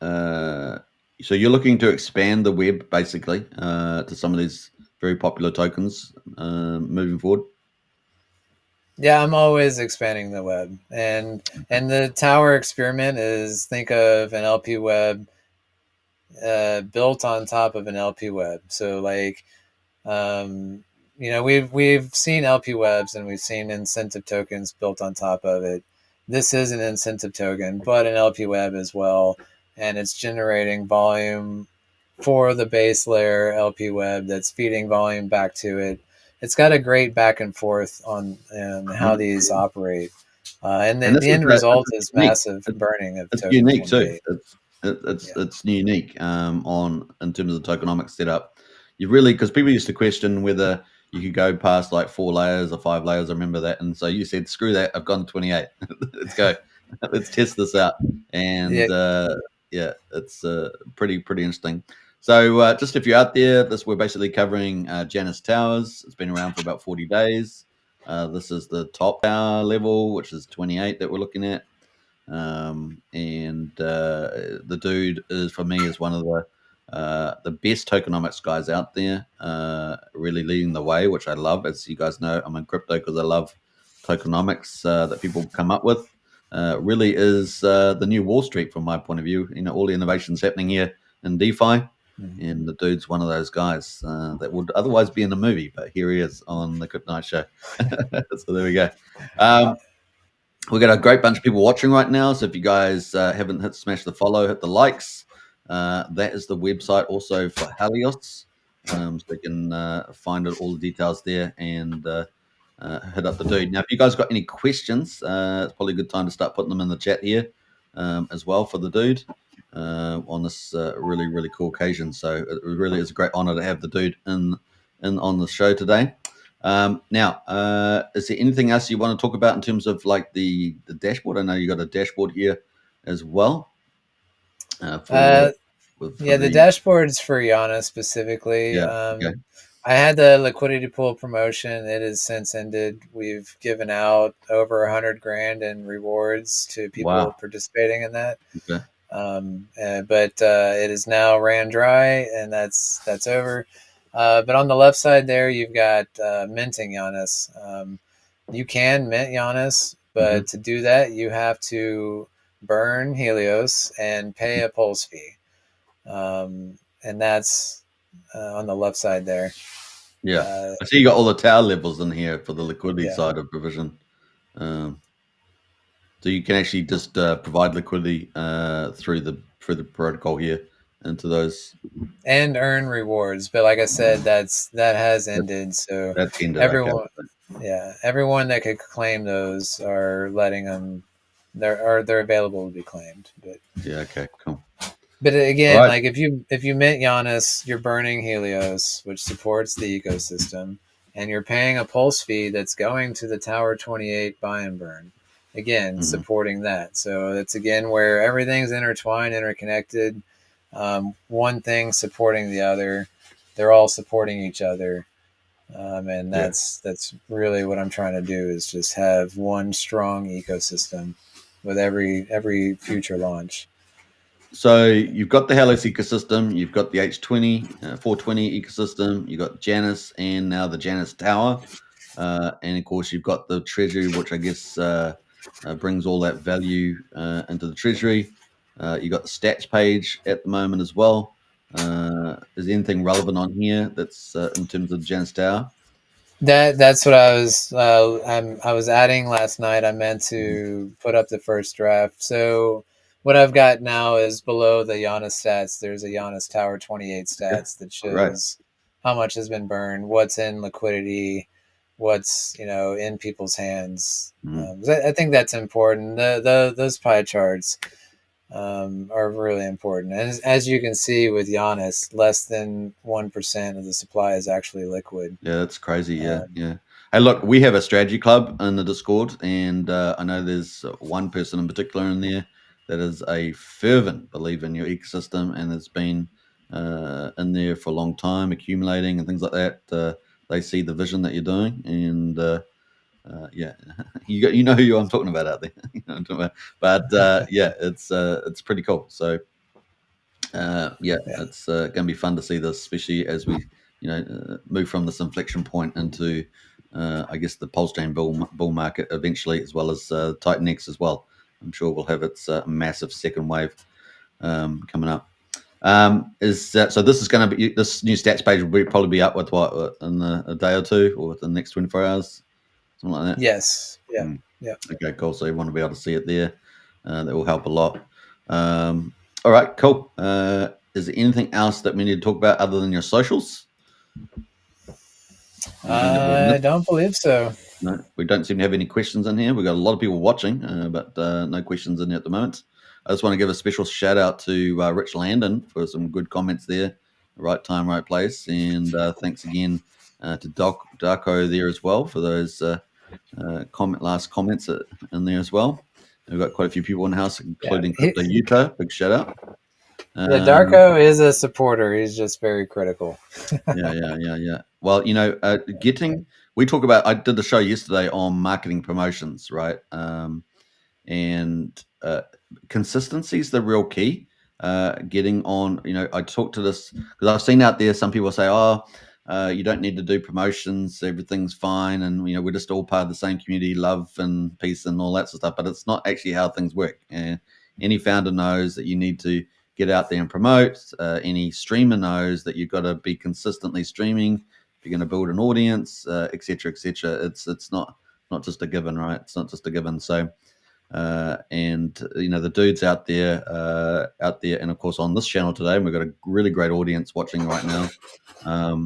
so you're looking to expand the web basically to some of these very popular tokens moving forward. Yeah, I'm always expanding the web, and the tower experiment is think of an LP web built on top of an LP web. So like, we've seen LP webs and we've seen incentive tokens built on top of it. This is an incentive token, but an LP web as well, and it's generating volume for the base layer LP web that's feeding volume back to it. It's got a great back and forth on how these operate, and the end result is massive burning of it's tokens. Unique too. It's unique in terms of the tokenomics setup. You really, because people used to question whether you could go past like 4 layers or 5 layers. I remember that, and so you said, "Screw that! I've gone 28. Let's go. Let's test this out." And it's pretty interesting. So just if you're out there, we're basically covering JANUS Towers. It's been around for about 40 days. This is the top tower level, which is 28 that we're looking at. And the dude is, for me, is one of the best tokenomics guys out there, really leading the way, which I love. As you guys know, I'm in crypto because I love tokenomics that people come up with. Really is the new Wall Street from my point of view. All the innovations happening here in DeFi. And the dude's one of those guys that would otherwise be in a movie, but here he is on the Crypto Night Show. So there we go. We've got a great bunch of people watching right now. So if you guys haven't smash the follow, hit the likes. That is the website also for Helios. So you can find all the details there and hit up the dude. Now, if you guys got any questions, it's probably a good time to start putting them in the chat here as well for the dude on this really, really cool occasion. So it really is a great honor to have the dude in on the show today. Now, is there anything else you want to talk about in terms of like the dashboard? I know you got a dashboard here as well. The dashboard's for JANUS specifically. I had the liquidity pool promotion. It has since ended. We've given out over $100,000 in rewards to people participating in that. Okay. But it is now ran dry, and that's over. But on the left side there, you've got minting JANUS. You can mint JANUS, but to do that, you have to burn Helios and pay a Pulse fee. And that's on the left side there. Yeah, I see you got all the tower levels in here for the liquidity side of provision. So you can actually just provide liquidity through the protocol here into those and earn rewards. But like I said, that has ended. So that's ended, everyone, everyone that could claim those are letting them. They're available to be claimed. But okay, cool. But again, Right. like if you mint JANUS, you're burning Helios, which supports the ecosystem, and you're paying a pulse fee that's going to the Tower 28 buy and burn. Again, Mhm. supporting that. So it's again where everything's intertwined, interconnected. One thing supporting the other. They're all supporting each other. And Yeah. that's really what I'm trying to do is just have one strong ecosystem with every future launch. So you've got the Helix ecosystem, you've got the H20, 420 ecosystem, you've got Janus, and now the Janus Tower. And of course, you've got the treasury, which I guess brings all that value into the treasury. You've got the stats page at the moment as well. Is there anything relevant on here that's in terms of Janus Tower? That's what I was adding last night. I meant Mhm. to put up the first draft. So what I've got now is below the JANUS stats. There's a JANUS Tower 28 Yeah, stats that great. shows how much has been burned, what's in liquidity, what's in people's hands. Mhm. I think that's important. Those pie charts are really important. And as you can see with JANUS, less than 1% of the supply is actually liquid. Yeah, that's crazy. Yeah, Um, yeah. Hey, look, we have a strategy club in the Discord, and I know there's one person in particular in there that is a fervent believer in your ecosystem and has been in there for a long time, accumulating and things like that. They see the vision that you're doing, and yeah, you know who I'm talking about out there. You know what I'm talking about. But yeah, it's pretty cool. So yeah, yeah. it's going to be fun to see this, especially as we, move from this inflection point into, I guess, the PulseChain bull market eventually, as well as Titan X as well. I'm sure we'll have its massive second wave coming up. So this is going to be this new stats page will probably be up with what in a day or two or within the next 24 hours, something like that. Yes. Yeah. Mm. Yeah. Okay, cool. So everyone will be able to see it there. That will help a lot. All right, cool. Is there anything else that we need to talk about other than your socials? Anything that we've I missed? don't believe so. No, we don't seem to have any questions in here. We've got a lot of people watching, but no questions in here at the moment. I just want to give a special shout out to Rich Landon for some good comments there. Right time, right place. And thanks again to Darko there as well for those last comments in there as well. We've got quite a few people in the house, Yeah. including Crypto Utah. Big shout out. Yeah. Um, Darko is a supporter. He's just very critical. yeah. Well, we talk about. I did a show yesterday on marketing promotions, right? And consistency is the real key. Getting on, I talk to this because I've seen out there some people say, "Oh, you don't need to do promotions; everything's fine," and we're just all part of the same community, love and peace and all that sort of stuff. But it's not actually how things work. Any founder knows that you need to get out there and promote. Any streamer knows that you've got to be consistently streaming if you're going to build an audience, etc., etc. It's not just a given, right? It's not just a given. So and the dudes out there, and of course on this channel today, and we've got a really great audience watching right now.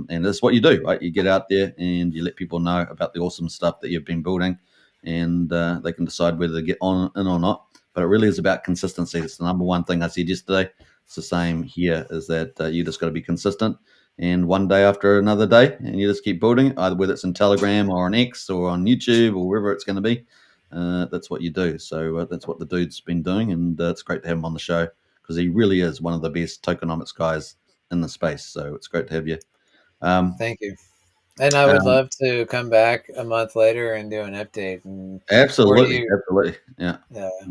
And that's what you do, right? You get out there and you let people know about the awesome stuff that you've been building, and they can decide whether to get on in or not. But it really is about consistency. It's the number one thing I said yesterday. It's the same here. Is that you just got to be consistent, and one day after another day, and you just keep building. Either whether it's in Telegram or on X or on YouTube or wherever it's going to be. That's what you do. So that's what the dude's been doing, and it's great to have him on the show because he really is one of the best tokenomics guys in the space. So it's great to have you. Um, Thank you. And I would um, love to come back a month later and do an update. And where do absolutely, you, absolutely, yeah,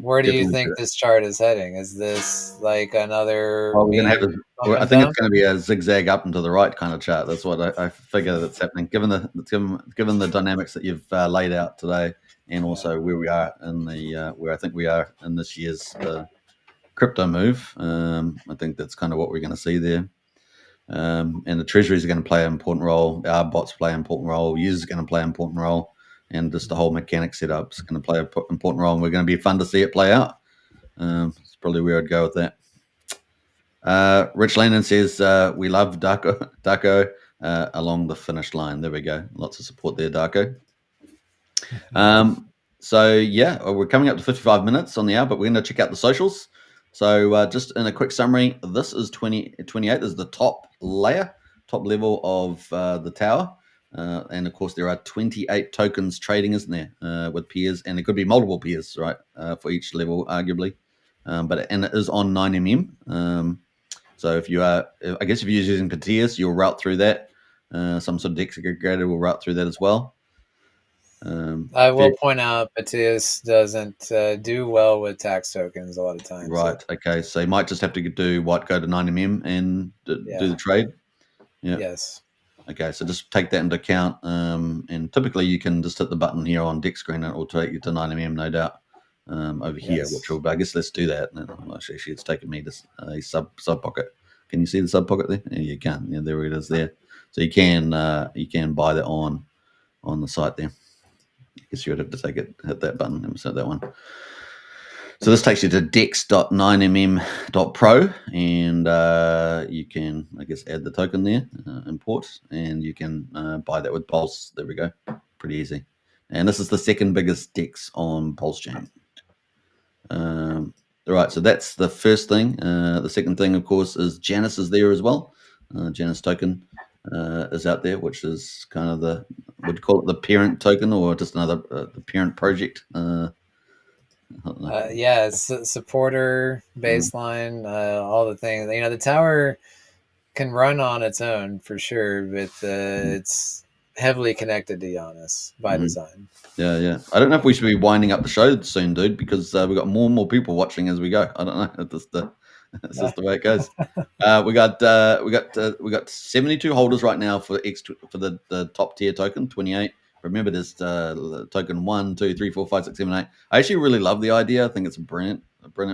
where do you definitely. think this chart is heading? Is this like another Well, we're going to have meme pump I and think it's dump? going to be a zigzag up and to the right kind of chart. That's what I figure that's happening, given the dynamics that you've laid out today, and Yeah. also where we are in the where I think we are in this year's crypto move. I think that's kind of what we're going to see there. And the treasuries are going to play an important role. Our bots play an important role. Users are going to play an important role, and just the whole mechanic setup is going to play an important role. And we're going to be fun to see it play out. It's probably where I'd go with that. Rich Landon says we love Darko along the finish line. There we go. Lots of support there, Darko. So yeah, we're coming up to 55 minutes on the hour, but we're going to check out the socials. So just in a quick summary, this is 28. This is the top layer, top level of the tower. And of course, there are 28 tokens trading, isn't there, with peers, and there could be multiple peers, right, for each level, arguably. And it is on 9mm. So if you are, I guess, if you're using Petius, you'll route through that. Some sort of DEX aggregator will route through that as well. I will point out Petius doesn't do well with tax tokens a lot of times. Right. Okay. So you might just have to go to 9mm and do the trade. Yeah. Yes. Okay. So just take that into account. And typically you can just hit the button here on deck screen and it will take you to 9mm, no doubt. Over here, which will, I guess, let's do that. Actually, it's taken me to a sub pocket. Can you see the sub pocket there? Yeah, you can. Yeah, there it is there. So you can buy that on the site there. I guess you would have to hit that button and set that one. So this takes you to dex.9mm.pro, and you can, I guess, add the token there, import, and you can buy that with Pulse. There we go. Pretty easy. And this is the second biggest dex on PulseChain. All right, so that's the first thing. The second thing, of course, is JANUS is there as well. JANUS token is out there, which is kind of would you call it the parent token, or just another the parent project? Yeah, it's supporter, baseline, all the things. The tower can run on its own for sure, but it's heavily connected to JANUS by design. Yeah. I don't know if we should be winding up the show soon, dude, because we've got more and more people watching as we go. I don't know. It's just the way it goes. We got 72 holders right now for the top tier token, 28. Remember, there's token 1, 2, 3, 4, 5, 6, 7, 8. I actually really love the idea. I think it's a brilliant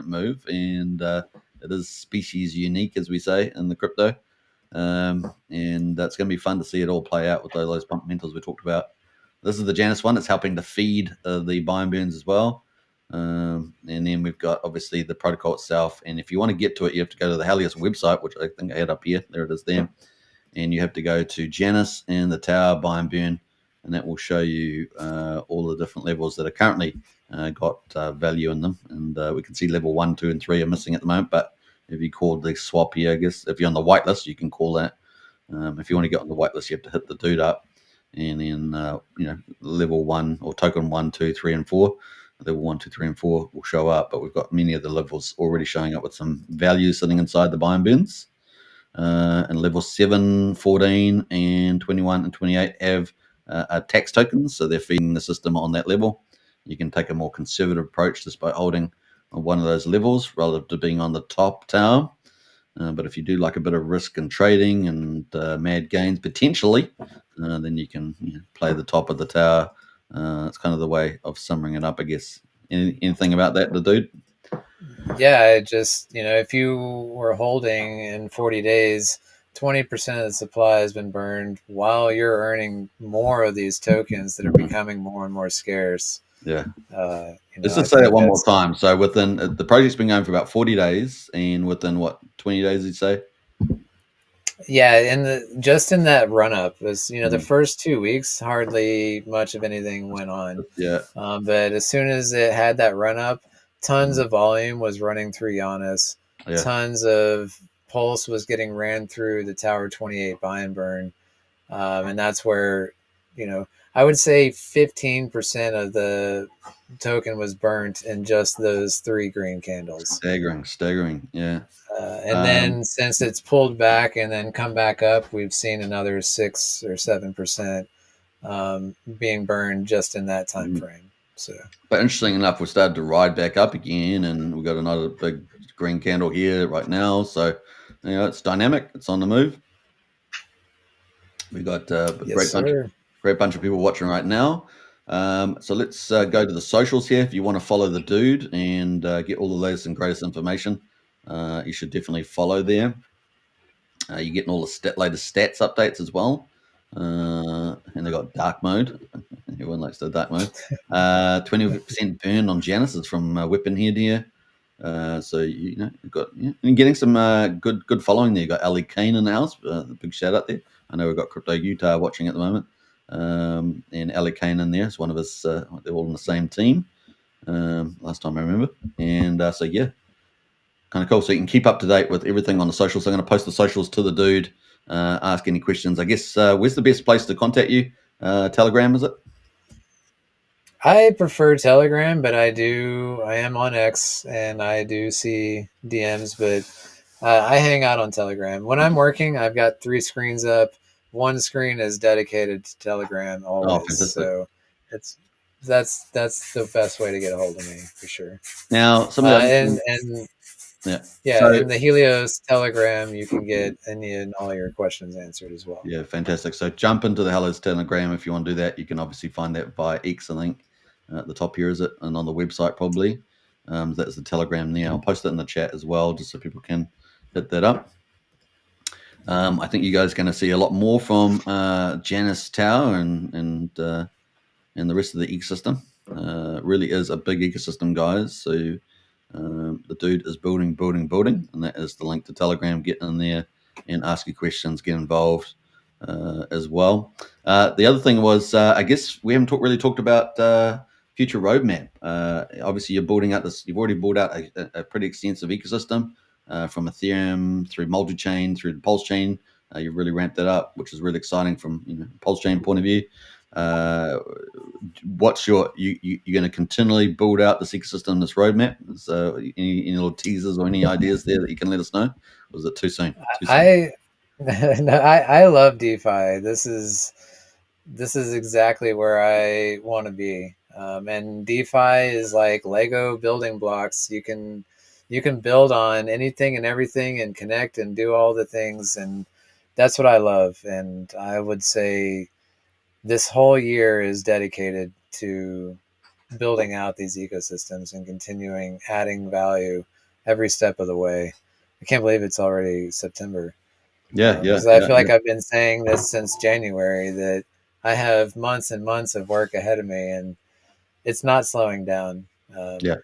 move, and it is species unique, as we say in the crypto. And that's going to be fun to see it all play out with those fundamentals we talked about. This is the JANUS one. It's helping to feed the buy and burns as well. And then we've got, obviously, the protocol itself. And if you want to get to it, you have to go to the Helios website, which I think I had up here. There it is there. And you have to go to JANUS and the tower buy and burn. And that will show you all the different levels that are currently got value in them. And we can see level 1, 2, and 3 are missing at the moment. But if you call the swap here, I guess, if you're on the whitelist, you can call that. If you want to get on the whitelist, you have to hit the dude up. And then, level 1 or token 1, 2, 3, and 4. Level 1, 2, 3, and 4 will show up. But we've got many of the levels already showing up with some value sitting inside the buy and burns. And level 7, 14, and 21 and 28 have tax tokens, so they're feeding the system on that level. You can take a more conservative approach just by holding on one of those levels relative to being on the top tower. But if you do like a bit of risk and trading and mad gains potentially, then you can play the top of the tower. It's kind of the way of summing it up, I guess. Anything about that, the dude? Yeah, just if you were holding in 40 days, 20% of the supply has been burned while you're earning more of these tokens that are becoming more and more scarce. Yeah. Let's just say that one more time. So within the project's been going for about 40 days, and within 20 days, you'd say? Yeah, just in that run up was the first 2 weeks hardly much of anything went on. Yeah. But as soon as it had that run up, tons of volume was running through JANUS. Yeah. Tons of Pulse was getting ran through the Tower 28 buy and burn. And that's where, I would say 15% of the token was burnt in just those 3 green candles. Staggering. Yeah. And then since it's pulled back and then come back up, we've seen another 6 or 7% being burned just in that time frame. So, but interesting enough, we started to ride back up again, and we've got another big green candle here right now. So, it's dynamic. It's on the move. We got a great bunch of people watching right now. So let's go to the socials here. If you want to follow the dude and get all the latest and greatest information, you should definitely follow there. You're getting all the latest stats updates as well. And they got dark mode. Everyone likes the dark mode. 20% burn on JANUS is from Whipping here, dear. So you've got and getting some good following there. You got Ali Kane in the house. Big shout out there. I know we've got Crypto Utah watching at the moment. And Ali Kane in there is one of us. They're all in the same team. Last time I remember. And kind kind of cool. So you can keep up to date with everything on the socials. So I'm going to post the socials to the dude. Ask any questions. I guess where's the best place to contact you? Telegram, is it? I prefer Telegram, but I am on X and I do see DMs, but I hang out on Telegram. When I'm working, I've got 3 screens up. One screen is dedicated to Telegram Oh, always. fantastic. So that's the best way to get a hold of me for sure. Now, some of the other And things, yeah. yeah, So, in the Helios Telegram, you can get any and all your questions answered as well. yeah, fantastic. So jump into the Helios Telegram if you want to do that. You can obviously find that via X, I think. At the top here is it, and on the website probably. That's the Telegram there. I'll post it in the chat as well, just so people can hit that up. I think you guys are going to see a lot more from JANUS Tower and the rest of the ecosystem. Really is a big ecosystem, guys. So the dude is building, and that is the link to Telegram. Get in there and ask your questions, get involved as well. The other thing was, I guess we haven't really talked about future roadmap. Obviously, you're building out this. You've already built out a pretty extensive ecosystem from Ethereum through multi-chain through the PulseChain. You've really ramped that up, which is really exciting from PulseChain point of view. What's you're going to continually build out this ecosystem, this roadmap? So any little teasers or any ideas there that you can let us know? Or is it too soon? I love DeFi. This is exactly where I want to be. And DeFi is like Lego building blocks. You can build on anything and everything and connect and do all the things, and that's what I love. And I would say this whole year is dedicated to building out these ecosystems and continuing adding value every step of the way. I can't believe it's already September. Yeah. Because I feel like I've been saying this since January that I have months and months of work ahead of me, and it's not slowing down. Yeah.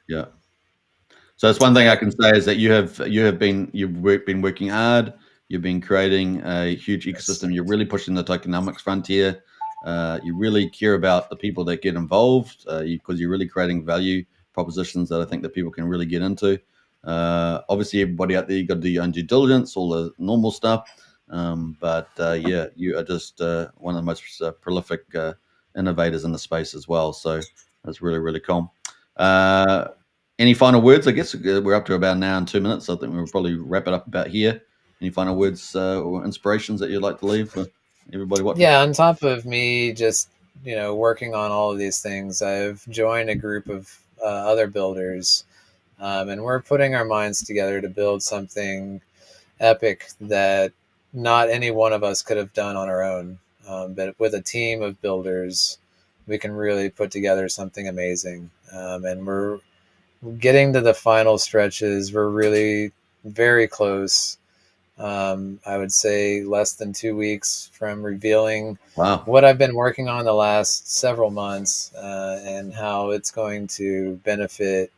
So that's one thing I can say is that you've been working hard. You've been creating a huge ecosystem. You're really pushing the tokenomics frontier. You really care about the people that get involved because you're really creating value propositions that I think that people can really get into. Obviously, everybody out there, you got to do your own due diligence, all the normal stuff. But you are just one of the most prolific innovators in the space as well. So that's really, really cool. Any final words? I guess we're up to about an hour and 2 minutes. So I think we'll probably wrap it up about here. Any final words or inspirations that you'd like to leave for everybody watching? Yeah, on top of me just working on all of these things, I've joined a group of other builders, and we're putting our minds together to build something epic that not any one of us could have done on our own. But with a team of builders, we can really put together something amazing. And we're getting to the final stretches. We're really very close. I would say less than 2 weeks from revealing what I've been working on the last several months and how it's going to benefit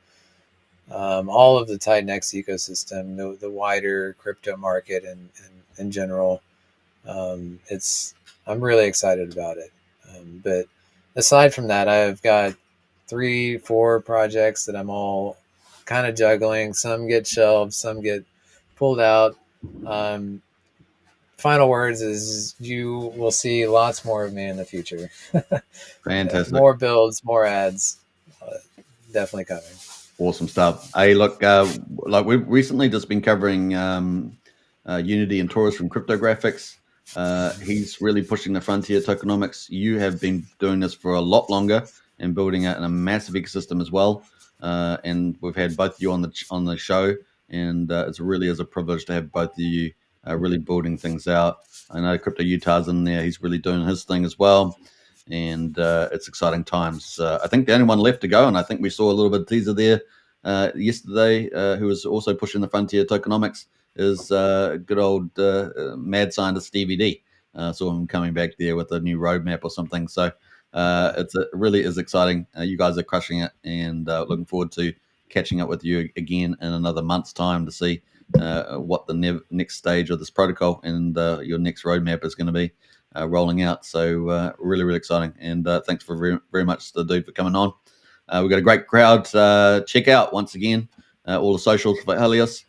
all of the Tidenex ecosystem, the wider crypto market, and in general. I'm really excited about it. But aside from that, I've got 3-4 projects that I'm all kind of juggling. Some get shelved, some get pulled out. Final words is you will see lots more of me in the future. Fantastic. More builds, more ads, definitely coming. Awesome stuff. Hey, look, like we've recently just been covering Unity and Taurus from Cryptographics. He's really pushing the frontier tokenomics. You have been doing this for a lot longer and building out a massive ecosystem as well. And we've had both of you on the show, and it really is a privilege to have both of you really building things out. I know Crypto Utah's in there; he's really doing his thing as well, and it's exciting times. I think the only one left to go, and I think we saw a little bit of teaser there yesterday, who was also pushing the frontier tokenomics, is good old mad scientist Stevie D. Saw him coming back there with a new roadmap or something. So it really is exciting. You guys are crushing it, and looking forward to catching up with you again in another month's time to see what the next stage of this protocol and your next roadmap is going to be rolling out. So really, really exciting. And thanks for very much to the dude for coming on. We've got a great crowd. Check out once again all the socials for Helios.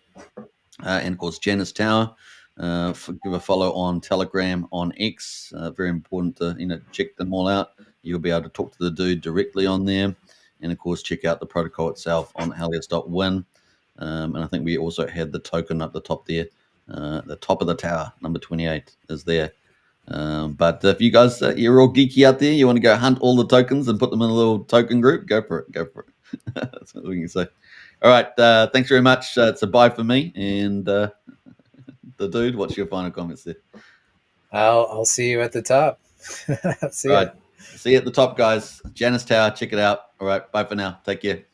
and of course Janus Tower. Give a follow on Telegram, on X. Very important to check them all out. You'll be able to talk to the dude directly on there, and of course check out the protocol itself on Helios.win. And I think we also had the token up the top there. The top of the tower, number 28, is there. But if you guys, you're all geeky out there, you want to go hunt all the tokens and put them in a little token group, go for it. Go for it. That's what we can say. All right. Thanks very much. It's a bye for me. And the dude, what's your final comments there? I'll see you at the top. See you at the top, guys. Janus Tower. Check it out. All right. Bye for now. Take care.